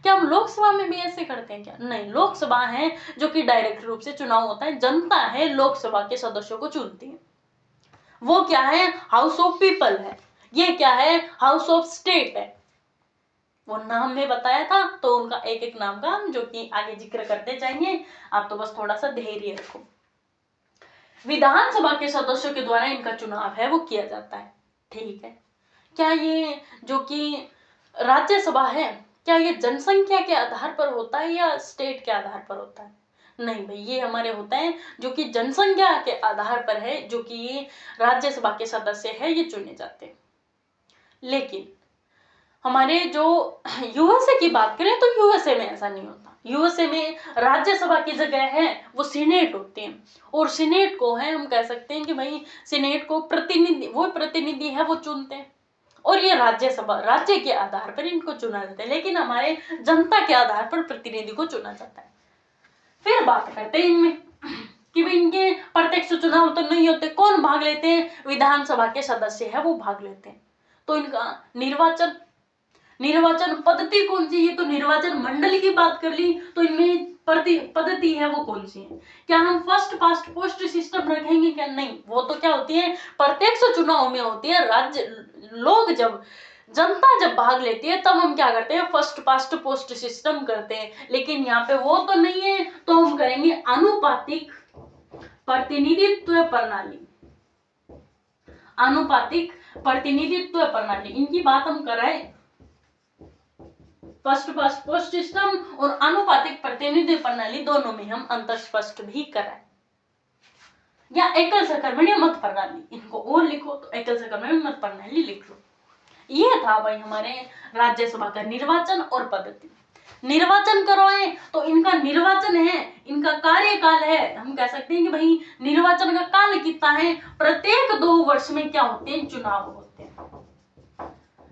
क्या हम लोकसभा में भी ऐसे करते हैं क्या? नहीं, लोकसभा है जो कि डायरेक्ट रूप से चुनाव होता है, जनता है लोकसभा के सदस्यों को चुनती है। वो क्या है? हाउस ऑफ पीपल है। ये क्या है? हाउस ऑफ स्टेट है। वो नाम में बताया था, तो उनका एक एक नाम का हम जो कि आगे जिक्र करते जाएंगे, आप तो बस थोड़ा सा धैर्य रखो। विधानसभा के सदस्यों के द्वारा इनका चुनाव है वो किया जाता है, ठीक है। क्या ये जो कि राज्यसभा है, क्या ये जनसंख्या के आधार पर होता है या स्टेट के आधार पर होता है? नहीं भाई, ये हमारे होता है जो कि जनसंख्या के आधार पर है, जो कि राज्यसभा के सदस्य है ये चुने जाते हैं। लेकिन हमारे जो यूएसए की बात करें तो यूएसए में ऐसा नहीं होता। यूएसए में राज्यसभा की जगह है वो सीनेट होती है, और सीनेट को है हम कह सकते हैं कि भाई सीनेट को प्रतिनिधि है वो चुनते हैं, और ये राज्यसभा राज्य के आधार पर इनको चुना जाता है, लेकिन हमारे जनता के आधार पर प्रतिनिधि को चुना जाता है। फिर बात करते हैं इनमें कि भाई इनके प्रत्यक्ष चुनाव तो नहीं होते, कौन भाग लेते हैं? विधानसभा के सदस्य है वो भाग लेते हैं। तो इनका निर्वाचन पद्धति कौन सी है? तो निर्वाचन मंडल की बात कर ली तो इनमें पद्धति है वो कौन सी है? क्या हम फर्स्ट पास्ट पोस्ट सिस्टम रखेंगे? क्या नहीं, वो तो क्या होती है प्रत्यक्ष चुनाव में होती है। लोग जब जनता जब भाग लेती है तब हम क्या करते हैं फर्स्ट पास्ट पोस्ट सिस्टम करते हैं, लेकिन यहाँ पे वो तो नहीं है, तो हम करेंगे अनुपातिक प्रतिनिधित्व प्रणाली। अनुपातिक प्रतिनिधित्व प्रणाली इनकी बात हम कराएं, फर्स्ट पास्ट पोस्ट सिस्टम और अनुपातिक प्रतिनिधित्व प्रणाली दोनों में हम अंतर स्पष्ट भी कराएं, या एकल सकर्मणीय मत प्रणाली, इनको और लिखो तो एकल सकर्मणीय मत प्रणाली लिख लो। ये था भाई हमारे राज्यसभा का निर्वाचन और पद्धति। निर्वाचन करवाए तो इनका निर्वाचन है, इनका कार्यकाल है, हम कह सकते हैं कि भाई निर्वाचन का काल कितना है? प्रत्येक 2 वर्ष में क्या होते हैं? चुनाव होते हैं।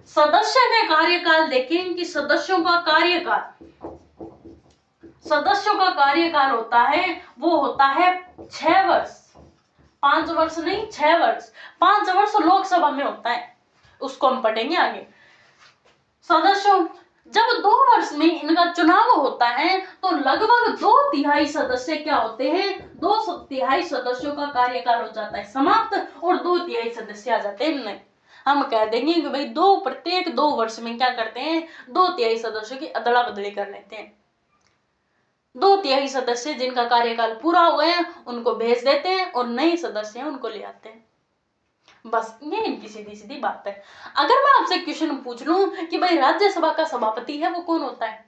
सदस्य का कार्यकाल देखें कि सदस्यों का कार्यकाल होता है वो होता है 6 वर्ष, 5 वर्ष नहीं 6 वर्ष। 5 वर्ष लोकसभा में होता है, उसको हम पढ़ेंगे आगे। सदस्यों जब 2 वर्ष में इनका चुनाव होता है तो लगभग 2/3 सदस्य क्या होते हैं? 2/3 सदस्यों का कार्यकाल हो जाता है समाप्त, और 2/3 सदस्य आ जाते हैं इनमें। हम कह देंगे कि भाई प्रत्येक 2 वर्ष में क्या करते हैं? 2/3 सदस्यों की अदला बदली कर लेते हैं। 2/3 सदस्य जिनका कार्यकाल पूरा हो गया उनको भेज देते हैं, और नए सदस्य उनको ले आते हैं। बस ये इनकी सीधी सीधी बात है। अगर मैं आपसे क्वेश्चन पूछ लूं कि भाई राज्यसभा का सभापति है वो कौन होता है?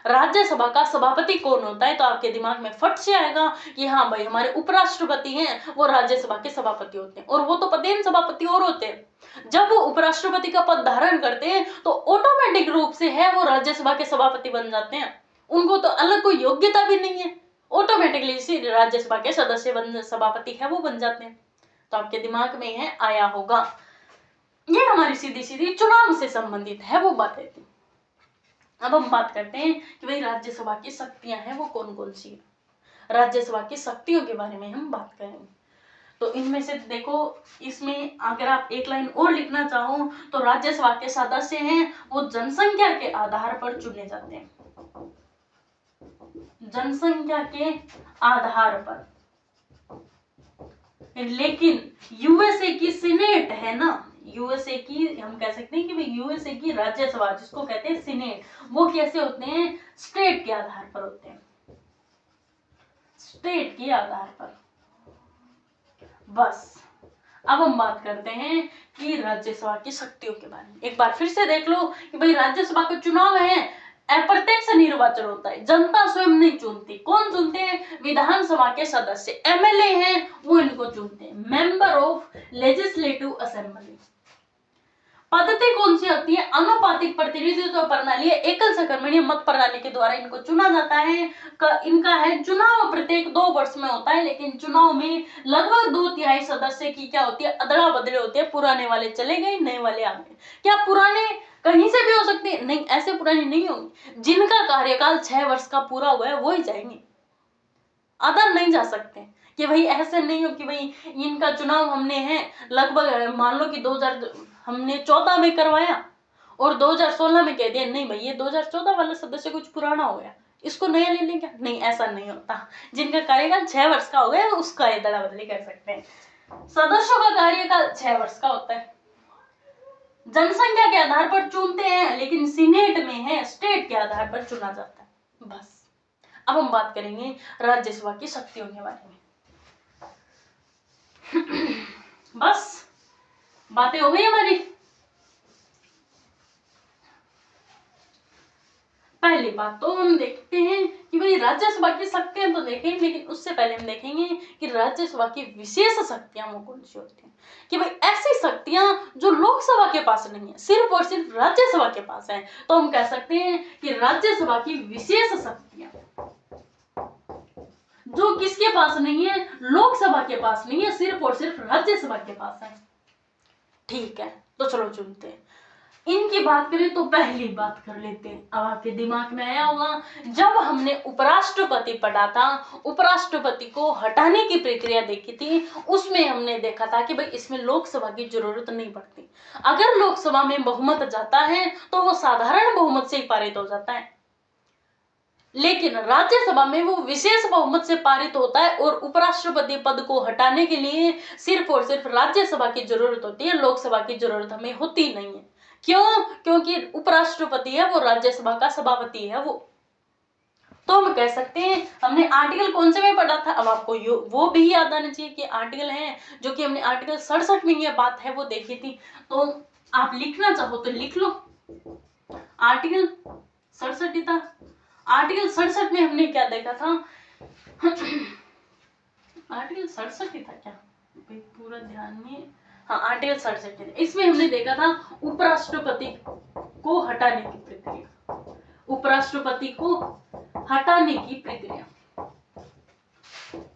राज्यसभा का सभापति कौन होता है? तो आपके दिमाग में फट से आएगा कि हाँ भाई हमारे उपराष्ट्रपति हैं वो राज्यसभा के सभापति होते हैं, और वो तो पदेन सभापति और होते हैं। जब वो उपराष्ट्रपति का पद धारण करते हैं तो ऑटोमेटिक रूप से है वो राज्यसभा के सभापति बन जाते हैं, उनको तो अलग कोई योग्यता भी नहीं है, ऑटोमेटिकली राज्यसभा के सदस्य सभापति है वो बन जाते हैं। तो आपके दिमाग में है आया होगा। ये हमारी सीधी सीधी चुनाव से संबंधित है वो बातें थी। अब हम बात करते हैं कि भाई राज्यसभा की शक्तियां हैं वो कौन कौन सी है। राज्यसभा की शक्तियों के बारे में हम बात करेंगे। तो इनमें से देखो, इसमें अगर आप एक लाइन और लिखना चाहो तो राज्यसभा के सदस्य हैं वो जनसंख्या के आधार पर चुने जाते हैं। जनसंख्या के आधार पर। लेकिन यूएसए की सीनेट है ना, यूएसए की हम कह सकते हैं कि भाई यूएसए की राज्यसभा जिसको कहते हैं सीनेट, वो कैसे होते हैं? स्टेट के आधार पर होते हैं, स्टेट के आधार पर। बस अब हम बात करते हैं कि राज्यसभा की शक्तियों के बारे में। एक बार फिर से देख लो कि भाई राज्यसभा का चुनाव है, अप्रत्यक्ष निर्वाचन होता है, जनता स्वयं नहीं चुनती। कौन चुनते हैं? विधानसभा के सदस्य, एमएलए हैं वो इनको चुनते हैं, मेंबर ऑफ लेजिस्लेटिव असेंबली। पद्धति कौन सी होती है? अनुपातिक प्रतिनिधित्व प्रणाली, एकल सकर्मणीय मत प्रणाली के द्वारा इनको चुना जाता है। इनका है चुनाव प्रत्येक 2 वर्ष में होता है, लेकिन चुनाव में लगभग 2/3 सदस्य की क्या होती है? अदला बदली होती है, पुराने वाले चले गए नए वाले आ गए। क्या पुराने कहीं से भी हो सकते हैं? नहीं, ऐसे पुराने नहीं होंगे। जिनका कार्यकाल 6 वर्ष का पूरा हुआ है वो ही जाएंगे, अदर नहीं जा सकते। कि भाई ऐसे नहीं हो कि भाई इनका चुनाव हमने है लगभग मान लो कि 2000 हमने 14 में करवाया और 2016 में कह दिया नहीं भाई ये 2014 वाला सदस्य कुछ पुराना हो गया, इसको नया ले लेंगे। नहीं, ऐसा नहीं होता। जिनका कार्यकाल 6 वर्ष का हो गया उसका ये दड़ा बदली कर सकते हैं। सदस्यों का कार्यकाल 6 वर्ष का होता है। जनसंख्या के आधार पर चुनते हैं, लेकिन सीनेट में है स्टेट के आधार पर चुना जाता है। बस अब हम बात करेंगे राज्यसभा की शक्तियों के बारे में। बस बातें हो गई हमारी। पहली बात तो हम देखते हैं कि कि भाई राज्यसभा की शक्तियां तो देखेंगे, लेकिन उससे पहले हम देखेंगे कि राज्यसभा की विशेष शक्तियां वो कौन सी होती हैं, कि भाई ऐसी शक्तियां जो लोकसभा के पास नहीं है, सिर्फ और सिर्फ राज्यसभा के पास है। तो हम कह सकते हैं कि राज्यसभा की विशेष शक्तियां जो किसके पास नहीं है, लोकसभा के पास नहीं है, सिर्फ और सिर्फ राज्यसभा के पास है। ठीक है, तो चलो चुनते हैं। इनकी बात करें तो पहली बात कर लेते हैं। अब आपके दिमाग में आया होगा, जब हमने उपराष्ट्रपति पढ़ा था, उपराष्ट्रपति को हटाने की प्रक्रिया देखी थी, उसमें हमने देखा था कि भाई इसमें लोकसभा की जरूरत नहीं पड़ती। अगर लोकसभा में बहुमत जाता है तो वो साधारण बहुमत से ही पारित हो जाता है, लेकिन राज्यसभा में वो विशेष बहुमत से पारित होता है और उपराष्ट्रपति पद को हटाने के लिए सिर्फ और सिर्फ राज्यसभा की जरूरत होती है, लोकसभा की जरूरत हमें होती नहीं है। क्यों? क्योंकि उपराष्ट्रपति है वो राज्यसभा का सभापति है वो। तो हम कह सकते हैं, हमने आर्टिकल कौन से में पढ़ा था, अब आपको वो भी याद आना चाहिए कि आर्टिकल है जो कि हमने आर्टिकल 67 में ये बात है वो देखी थी। तो आप लिखना चाहो तो लिख लो, आर्टिकल 67 था। आर्टिकल 67 में हमने क्या देखा था, आर्टिकल 67 ही था क्या, पूरा ध्यान में, हाँ आर्टिकल 67। इसमें हमने देखा था उपराष्ट्रपति को हटाने की प्रक्रिया, उपराष्ट्रपति को हटाने की प्रक्रिया।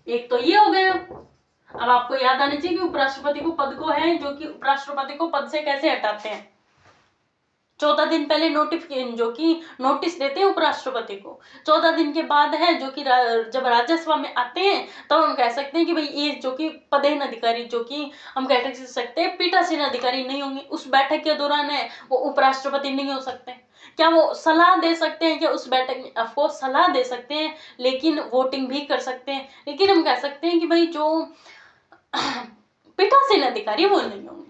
एक तो ये हो गया। अब आपको याद आना चाहिए कि उपराष्ट्रपति को पद को है, जो कि उपराष्ट्रपति को पद से कैसे हटाते हैं, 14 दिन पहले नोटिफिकेशन जो कि नोटिस देते हैं उपराष्ट्रपति को, 14 दिन के बाद है जो कि जब राज्यसभा में आते हैं तब हम कह सकते हैं कि भाई ये जो कि पदेन अधिकारी, जो कि हम कह सकते हैं पीठासीन अधिकारी नहीं होंगे, उस बैठक के दौरान है वो उपराष्ट्रपति नहीं हो सकते। क्या वो सलाह दे सकते हैं क्या उस बैठक में? ऑफकोर्स सलाह दे सकते हैं, लेकिन वोटिंग भी कर सकते हैं, लेकिन हम कह सकते हैं कि भाई जो पीठासीन अधिकारी वो नहीं होंगे।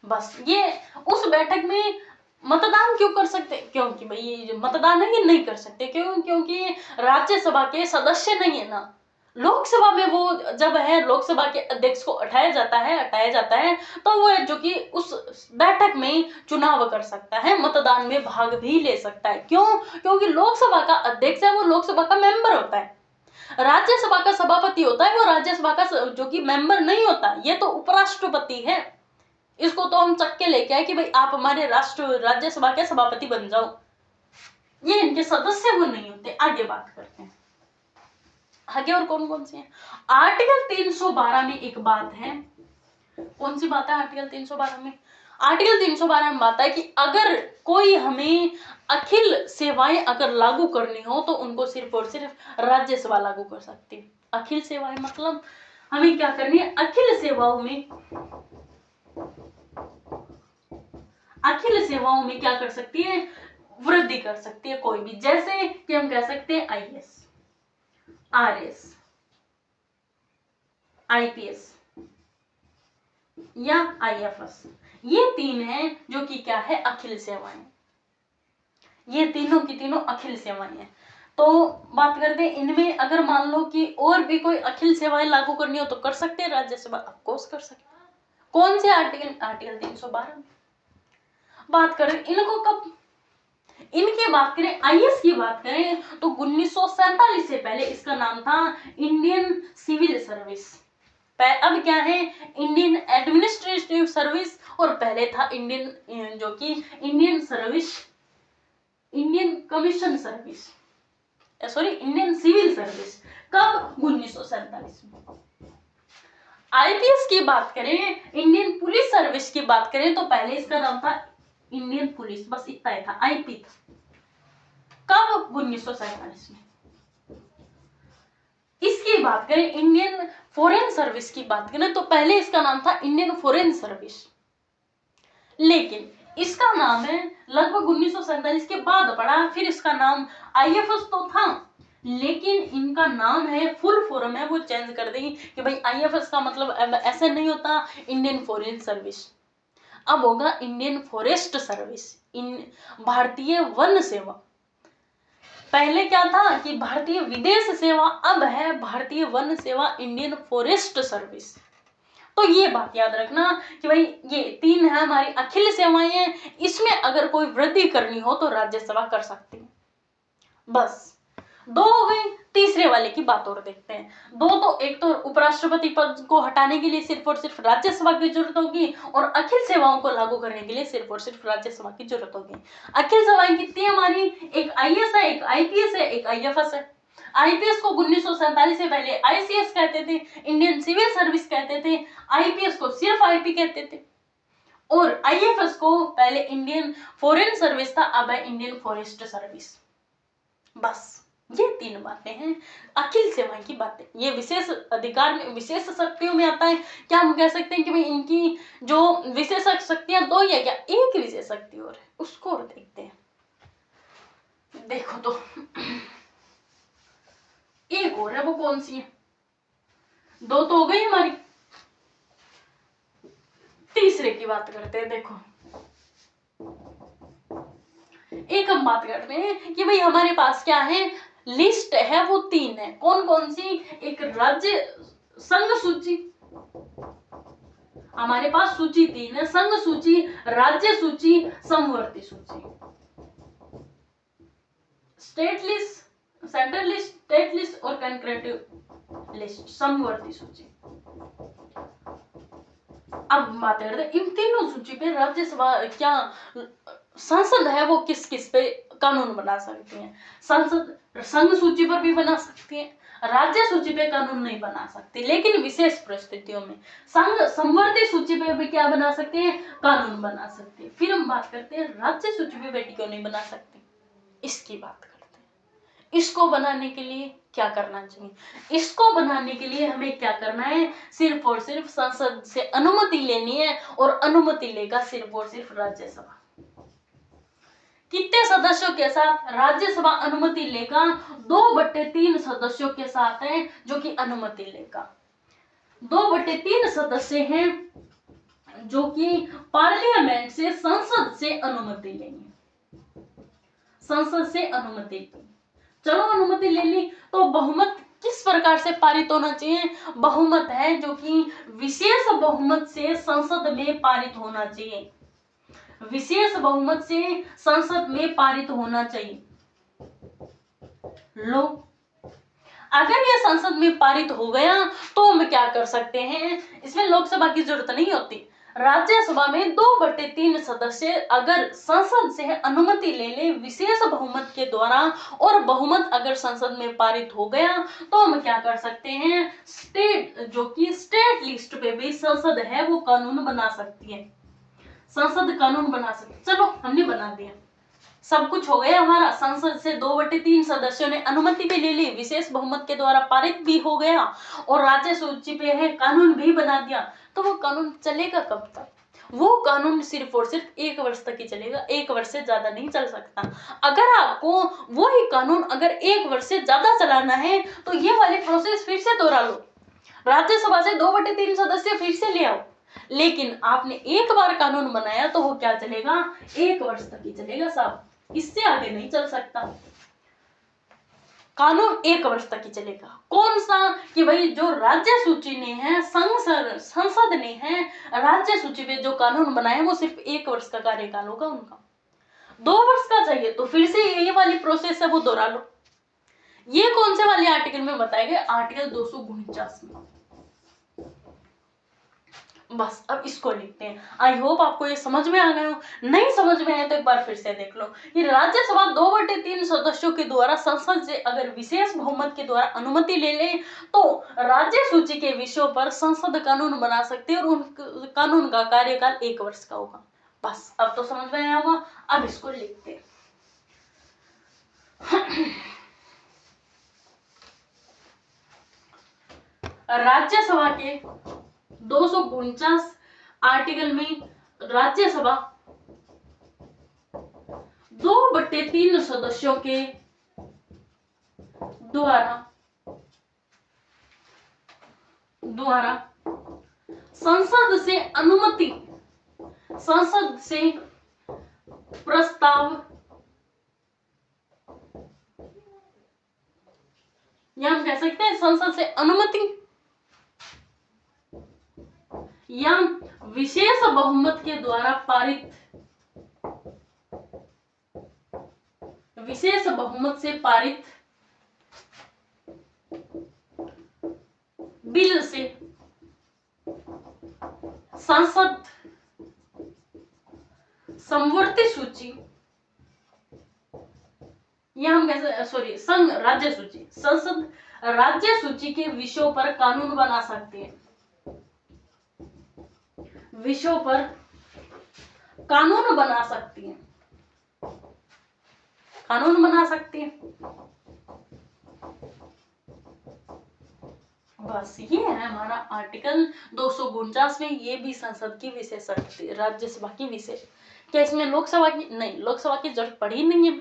बस ये उस बैठक में मतदान क्यों कर सकते, क्योंकि भाई ये जो मतदान है ये नहीं कर सकते, क्यों? क्योंकि राज्यसभा के सदस्य नहीं है ना। लोकसभा में वो जब है लोकसभा के अध्यक्ष को हटाया जाता है तो वो है जो कि उस बैठक में चुनाव कर सकता है, मतदान में भाग भी ले सकता है। क्यों? क्योंकि लोकसभा का अध्यक्ष है वो लोकसभा का मेंबर होता है, राज्यसभा का सभापति होता है वो राज्यसभा का जो कि मेंबर नहीं होता, ये तो उपराष्ट्रपति है। इसको तो हम चक्के लेके आए कि भाई आप हमारे राज्यसभा के सभापति बन जाओ, ये इनके सदस्य वो नहीं होते। आगे बात करते हैं, आगे और कौन कौन सी है। आर्टिकल 312 में एक बात है, कौन सी बात है आर्टिकल 312 में? आर्टिकल 312 में बात है कि अगर कोई हमें अखिल सेवाएं अगर लागू करनी हो तो उनको सिर्फ और सिर्फ राज्यसभा लागू कर सकती है। अखिल सेवाएं मतलब हमें क्या करनी है, अखिल सेवाओं में क्या कर सकती है, वृद्धि कर सकती है कोई भी। जैसे कि हम कह सकते हैं आईएएस, आरएस, आईपीएस या आईएफएस, ये तीन हैं जो कि क्या है, अखिल सेवाएं। ये तीनों की तीनों अखिल सेवाएं हैं। तो बात करते हैं इनमें, अगर मान लो कि और भी कोई अखिल सेवाएं लागू करनी हो तो कर सकते हैं राज्यसभा, ऑफकोर्स कर सकते हैं। कौन से आर्टिकल? आर्टिकल 312। बात करें इनको कब, इनकी बात करें, आईएएस की बात करें तो 1947 से पहले इसका नाम था इंडियन सिविल सर्विस। अब क्या है, इंडियन एडमिनिस्ट्रेटिव सर्विस, और पहले था इंडियन जो कि Indian commission service, sorry Indian civil service. कब? 1947 में। आईपीएस की बात करें, इंडियन पुलिस सर्विस की बात करें तो पहले इसका नाम था इंडियन पुलिस, बस इतना ही था, आईपी था। कब? 1947 में। इसकी बात करें इंडियन फॉरेन सर्विस की बात करें तो पहले इसका नाम था इंडियन फॉरेन सर्विस, लेकिन इसका नाम है लगभग 1947 के बाद पड़ा, फिर इसका नाम आईएफएस तो था, लेकिन इनका नाम है, फुल फॉर्म है वो चेंज कर देंगे कि भाई आईएफएस का मतलब ऐसे नहीं होता इंडियन फॉरेन सर्विस, अब होगा इंडियन फॉरेस्ट सर्विस, भारतीय वन सेवा। पहले क्या था कि भारतीय विदेश सेवा, अब है भारतीय वन सेवा, इंडियन फॉरेस्ट सर्विस। तो ये बात याद रखना कि भाई ये तीन है हमारी अखिल सेवाएं हैं, इसमें अगर कोई वृद्धि करनी हो तो राज्यसभा कर सकती है। बस दो हो गई, तीसरे वाले की बात और देखते हैं। दो तो एक तो उपराष्ट्रपति पद को हटाने के लिए सिर्फ और सिर्फ राज्यसभा की जरूरत होगी, और अखिल सेवाओं को लागू करने के लिए सिर्फ और सिर्फ राज्यसभा की जरूरत होगी। अखिल सेवाएं कितनी है हमारी? एक आईएएस है, एक आईपीएस है, एक आईएफएस है। आईपीएस को 1947 से पहले आईसीएस कहते थे, इंडियन सिविल सर्विस कहते थे। आईपीएस को सिर्फ आईपी कहते थे, और आईएफएस को पहले इंडियन फॉरेन सर्विस था, अब है इंडियन फॉरेस्ट सर्विस। बस ये तीन बातें हैं अखिल सेवाएं की बातें। ये विशेष अधिकार में, विशेष शक्तियों में आता है। क्या हम कह सकते हैं कि भाई इनकी जो विशेष शक्तियां दो या क्या एक विशेष शक्ति और है, उसको और देखते हैं। देखो तो एक और है, वो कौन सी है? दो तो हो गई हमारी, तीसरे की बात करते हैं। देखो एक हम बात करते हैं कि भाई हमारे पास क्या है, लिस्ट है वो तीन है। कौन कौन सी? एक राज्य संघ सूची, हमारे पास सूची तीन है, संघ सूची, राज्य सूची, समवर्ती सूची। State list, central list, state list और कंकरेटिव लिस्ट, समवर्ती सूची। अब बात करते हैं इन तीनों सूची पे राज्यसभा क्या संसद है वो किस किस पे कानून बना सकती है। संसद संघ सूची पर भी बना सकती है, राज्य सूची पे कानून नहीं बना सकती, लेकिन विशेष परिस्थितियों में संघ समवर्ती सूची पे भी क्या बना सकते हैं, कानून बना सकते हैं। फिर हम बात करते हैं राज्य सूची पे बेटी क्यों नहीं बना सकती, इसकी बात करते हैं। इसको बनाने के लिए क्या करना चाहिए? इसको बनाने के लिए हमें क्या करना है, सिर्फ और सिर्फ संसद से अनुमति लेनी है, और अनुमति लेगा सिर्फ और सिर्फ राज्यसभा। कितने सदस्यों के साथ? राज्यसभा अनुमति लेगा 2/3 सदस्यों के साथ है जो कि अनुमति लेगा। 2/3 सदस्य हैं जो कि पार्लियामेंट से, संसद से अनुमति लेंगे। संसद से अनुमति ली, चलो अनुमति ले ली, तो बहुमत किस प्रकार से पारित होना चाहिए? बहुमत है जो कि विशेष बहुमत से संसद में पारित होना चाहिए, विशेष बहुमत से संसद में पारित होना चाहिए। लो, अगर ये संसद में पारित हो गया तो हम क्या कर सकते हैं, इसमें लोकसभा की जरूरत नहीं होती। राज्यसभा में 2/3 सदस्य अगर संसद से अनुमति ले ले विशेष बहुमत के द्वारा, और बहुमत अगर संसद में पारित हो गया, तो हम क्या कर सकते हैं, स्टेट जो कि स्टेट लिस्ट पे भी संसद है वो कानून बना सकती है, संसद कानून बना सकती। चलो हमने बना दिया, सब कुछ हो गया हमारा। संसद से 2/3 सदस्यों ने अनुमति भी ले ली, विशेष बहुमत के द्वारा पारित भी हो गया, और राज्य सूची पे है कानून भी बना दिया। तो वो कानून चलेगा कब तक? वो कानून सिर्फ और सिर्फ 1 वर्ष तक ही चलेगा, 1 वर्ष से ज्यादा नहीं चल सकता। अगर आपको वो ही कानून अगर 1 वर्ष से ज्यादा चलाना है तो ये वाली प्रोसेस फिर से दोहरा लो, राज्यसभा से 2/3 सदस्य फिर से ले आओ। लेकिन आपने एक बार कानून बनाया तो वो क्या चलेगा, 1 वर्ष तक ही चलेगा साहब, इससे आगे नहीं चल सकता। कानून 1 वर्ष तक ही चलेगा। कौन सा? कि भाई जो राज्य सूची ने है, संसद ने है राज्य सूची पे जो कानून बनाए वो सिर्फ 1 वर्ष का कार्यकाल होगा उनका। 2 वर्ष का चाहिए तो फिर से ये वाली प्रोसेस है वो दोहरा लो। ये कौन से वाले आर्टिकल में बताए गए? आर्टिकल 249 में। बस अब इसको लिखते हैं। आई होप आपको ये समझ में आ गया हो, नहीं समझ में आया तो एक बार फिर से देख लो। ये राज्यसभा 2/3 सदस्यों के द्वारा संसद से अगर विशेष बहुमत के द्वारा अनुमति ले ले तो राज्य सूची के विषयों पर संसद कानून बना सकती है, और उन कानून का कार्यकाल 1 वर्ष का होगा। बस अब तो समझ में आया होगा। अब इसको लिखते हैं। राज्यसभा के 249 आर्टिकल में राज्यसभा 2/3 सदस्यों के द्वारा संसद से अनुमति, संसद से प्रस्ताव, या हम कह सकते हैं संसद से अनुमति या विशेष बहुमत के द्वारा पारित, विशेष बहुमत से पारित बिल से संसद समवर्ती सूची, या हम कैसे, सॉरी, संघ राज्य सूची, संसद राज्य सूची के विषयों पर कानून बना सकते हैं, विषयों पर कानून बना सकती है, कानून बना सकती है। बस ये है हमारा आर्टिकल 249 में, ये भी संसद की विशेष शक्ति, राज्यसभा की विशेष। क्या इसमें लोकसभा की, नहीं, लोकसभा की जरूरत पड़ी नहीं है,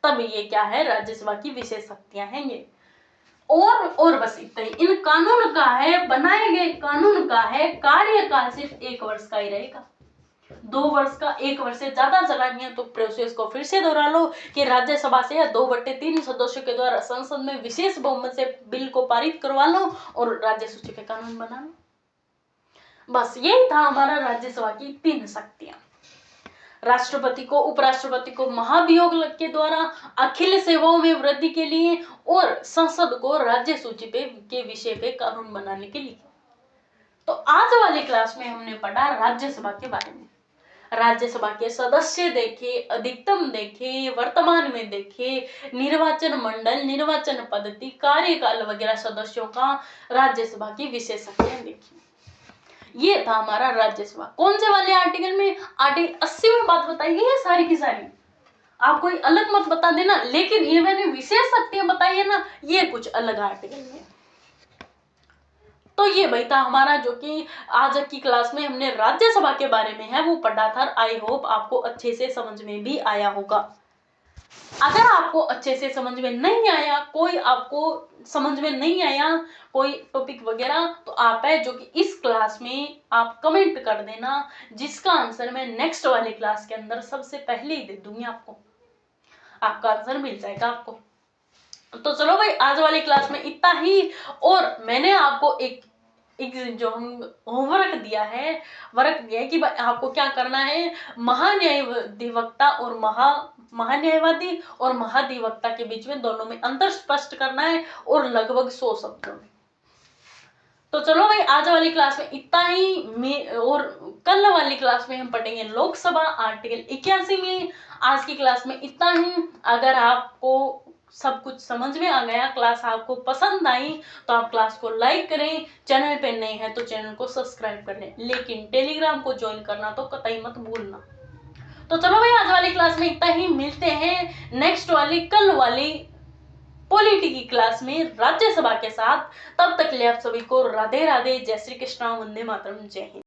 तब ये क्या है, राज्यसभा की विशेष शक्तियां हैं ये। और बस इतना ही। इन कानून का है, बनाए गए कानून का है कार्यकाल सिर्फ 1 वर्ष का ही रहेगा, 2 वर्ष का, 1 वर्ष से ज्यादा चलानी है तो प्रोसेस को फिर से दोहरा लो कि राज्यसभा से या 2/3 सदस्यों के द्वारा संसद में विशेष बहुमत से बिल को पारित करवा लो और राज्य सूची के कानून बना लो। बस यही था हमारा राज्यसभा की 3 शक्तियां। राष्ट्रपति को, उपराष्ट्रपति को महाभियोग के द्वारा अखिल सेवाओं में वृद्धि के लिए, और संसद को राज्य सूची पे के विषय पे कानून बनाने के लिए। तो आज वाली क्लास में हमने पढ़ा राज्यसभा के बारे में। राज्यसभा के सदस्य देखे, अधिकतम देखे, वर्तमान में देखे, निर्वाचन मंडल, निर्वाचन पद्धति, कार्यकाल वगैरह सदस्यों का, राज्यसभा की विशेषताएं देखी। ये था हमारा राज्यसभा। कौन से वाले आर्टिकल में, आर्टिकल 80 में बात बताई गई है सारी की सारी। आप कोई अलग मत बता देना, लेकिन ये मैंने विशेष शक्तियां बताई है ना, ये कुछ अलग आर्टिकल में। तो ये भाई था हमारा, जो कि आज की क्लास में हमने राज्यसभा के बारे में है वो पढ़ा था। आई होप आपको अच्छे से समझ में भी आया होगा। अगर आपको अच्छे से समझ में नहीं आया, कोई आपको समझ में नहीं आया कोई टॉपिक वगैरह, तो आप है जो कि इस क्लास में आप कमेंट कर देना, जिसका आंसर मैं नेक्स्ट वाली क्लास के अंदर सबसे पहले ही दे दूंगी आपको, आपका आंसर मिल जाएगा आपको। तो चलो भाई, आज वाली क्लास में इतना ही। और मैंने आपको एक जो हम होमवर्क दिया है, वर्क दिया है कि भाई आपको क्या करना है, महान्यायाधिवक्ता और महान्यायवादी और महाधिवक्ता के बीच में दोनों में अंतर स्पष्ट करना है, और लगभग 100 शब्दों में। तो चलो भाई, आज वाली क्लास में इतना ही। और कल वाली क्लास में हम पढ़ेंगे लोकसभा आर्टिकल 81 में। आज की क्लास में इतना ही। अगर आपको सब कुछ समझ में आ गया, क्लास आपको पसंद आई, तो आप क्लास को लाइक करें, चैनल पे नए हैं तो चैनल को सब्सक्राइब कर लें, लेकिन टेलीग्राम को ज्वाइन करना तो कतई मत भूलना। तो चलो भाई, आज वाली क्लास में इतना ही। मिलते हैं नेक्स्ट वाली, कल वाली पॉलिटी की क्लास में राज्यसभा के साथ। तब तक के लिए आप सभी को राधे राधे, जय श्री कृष्ण, वंदे मातरम, जय हिंद।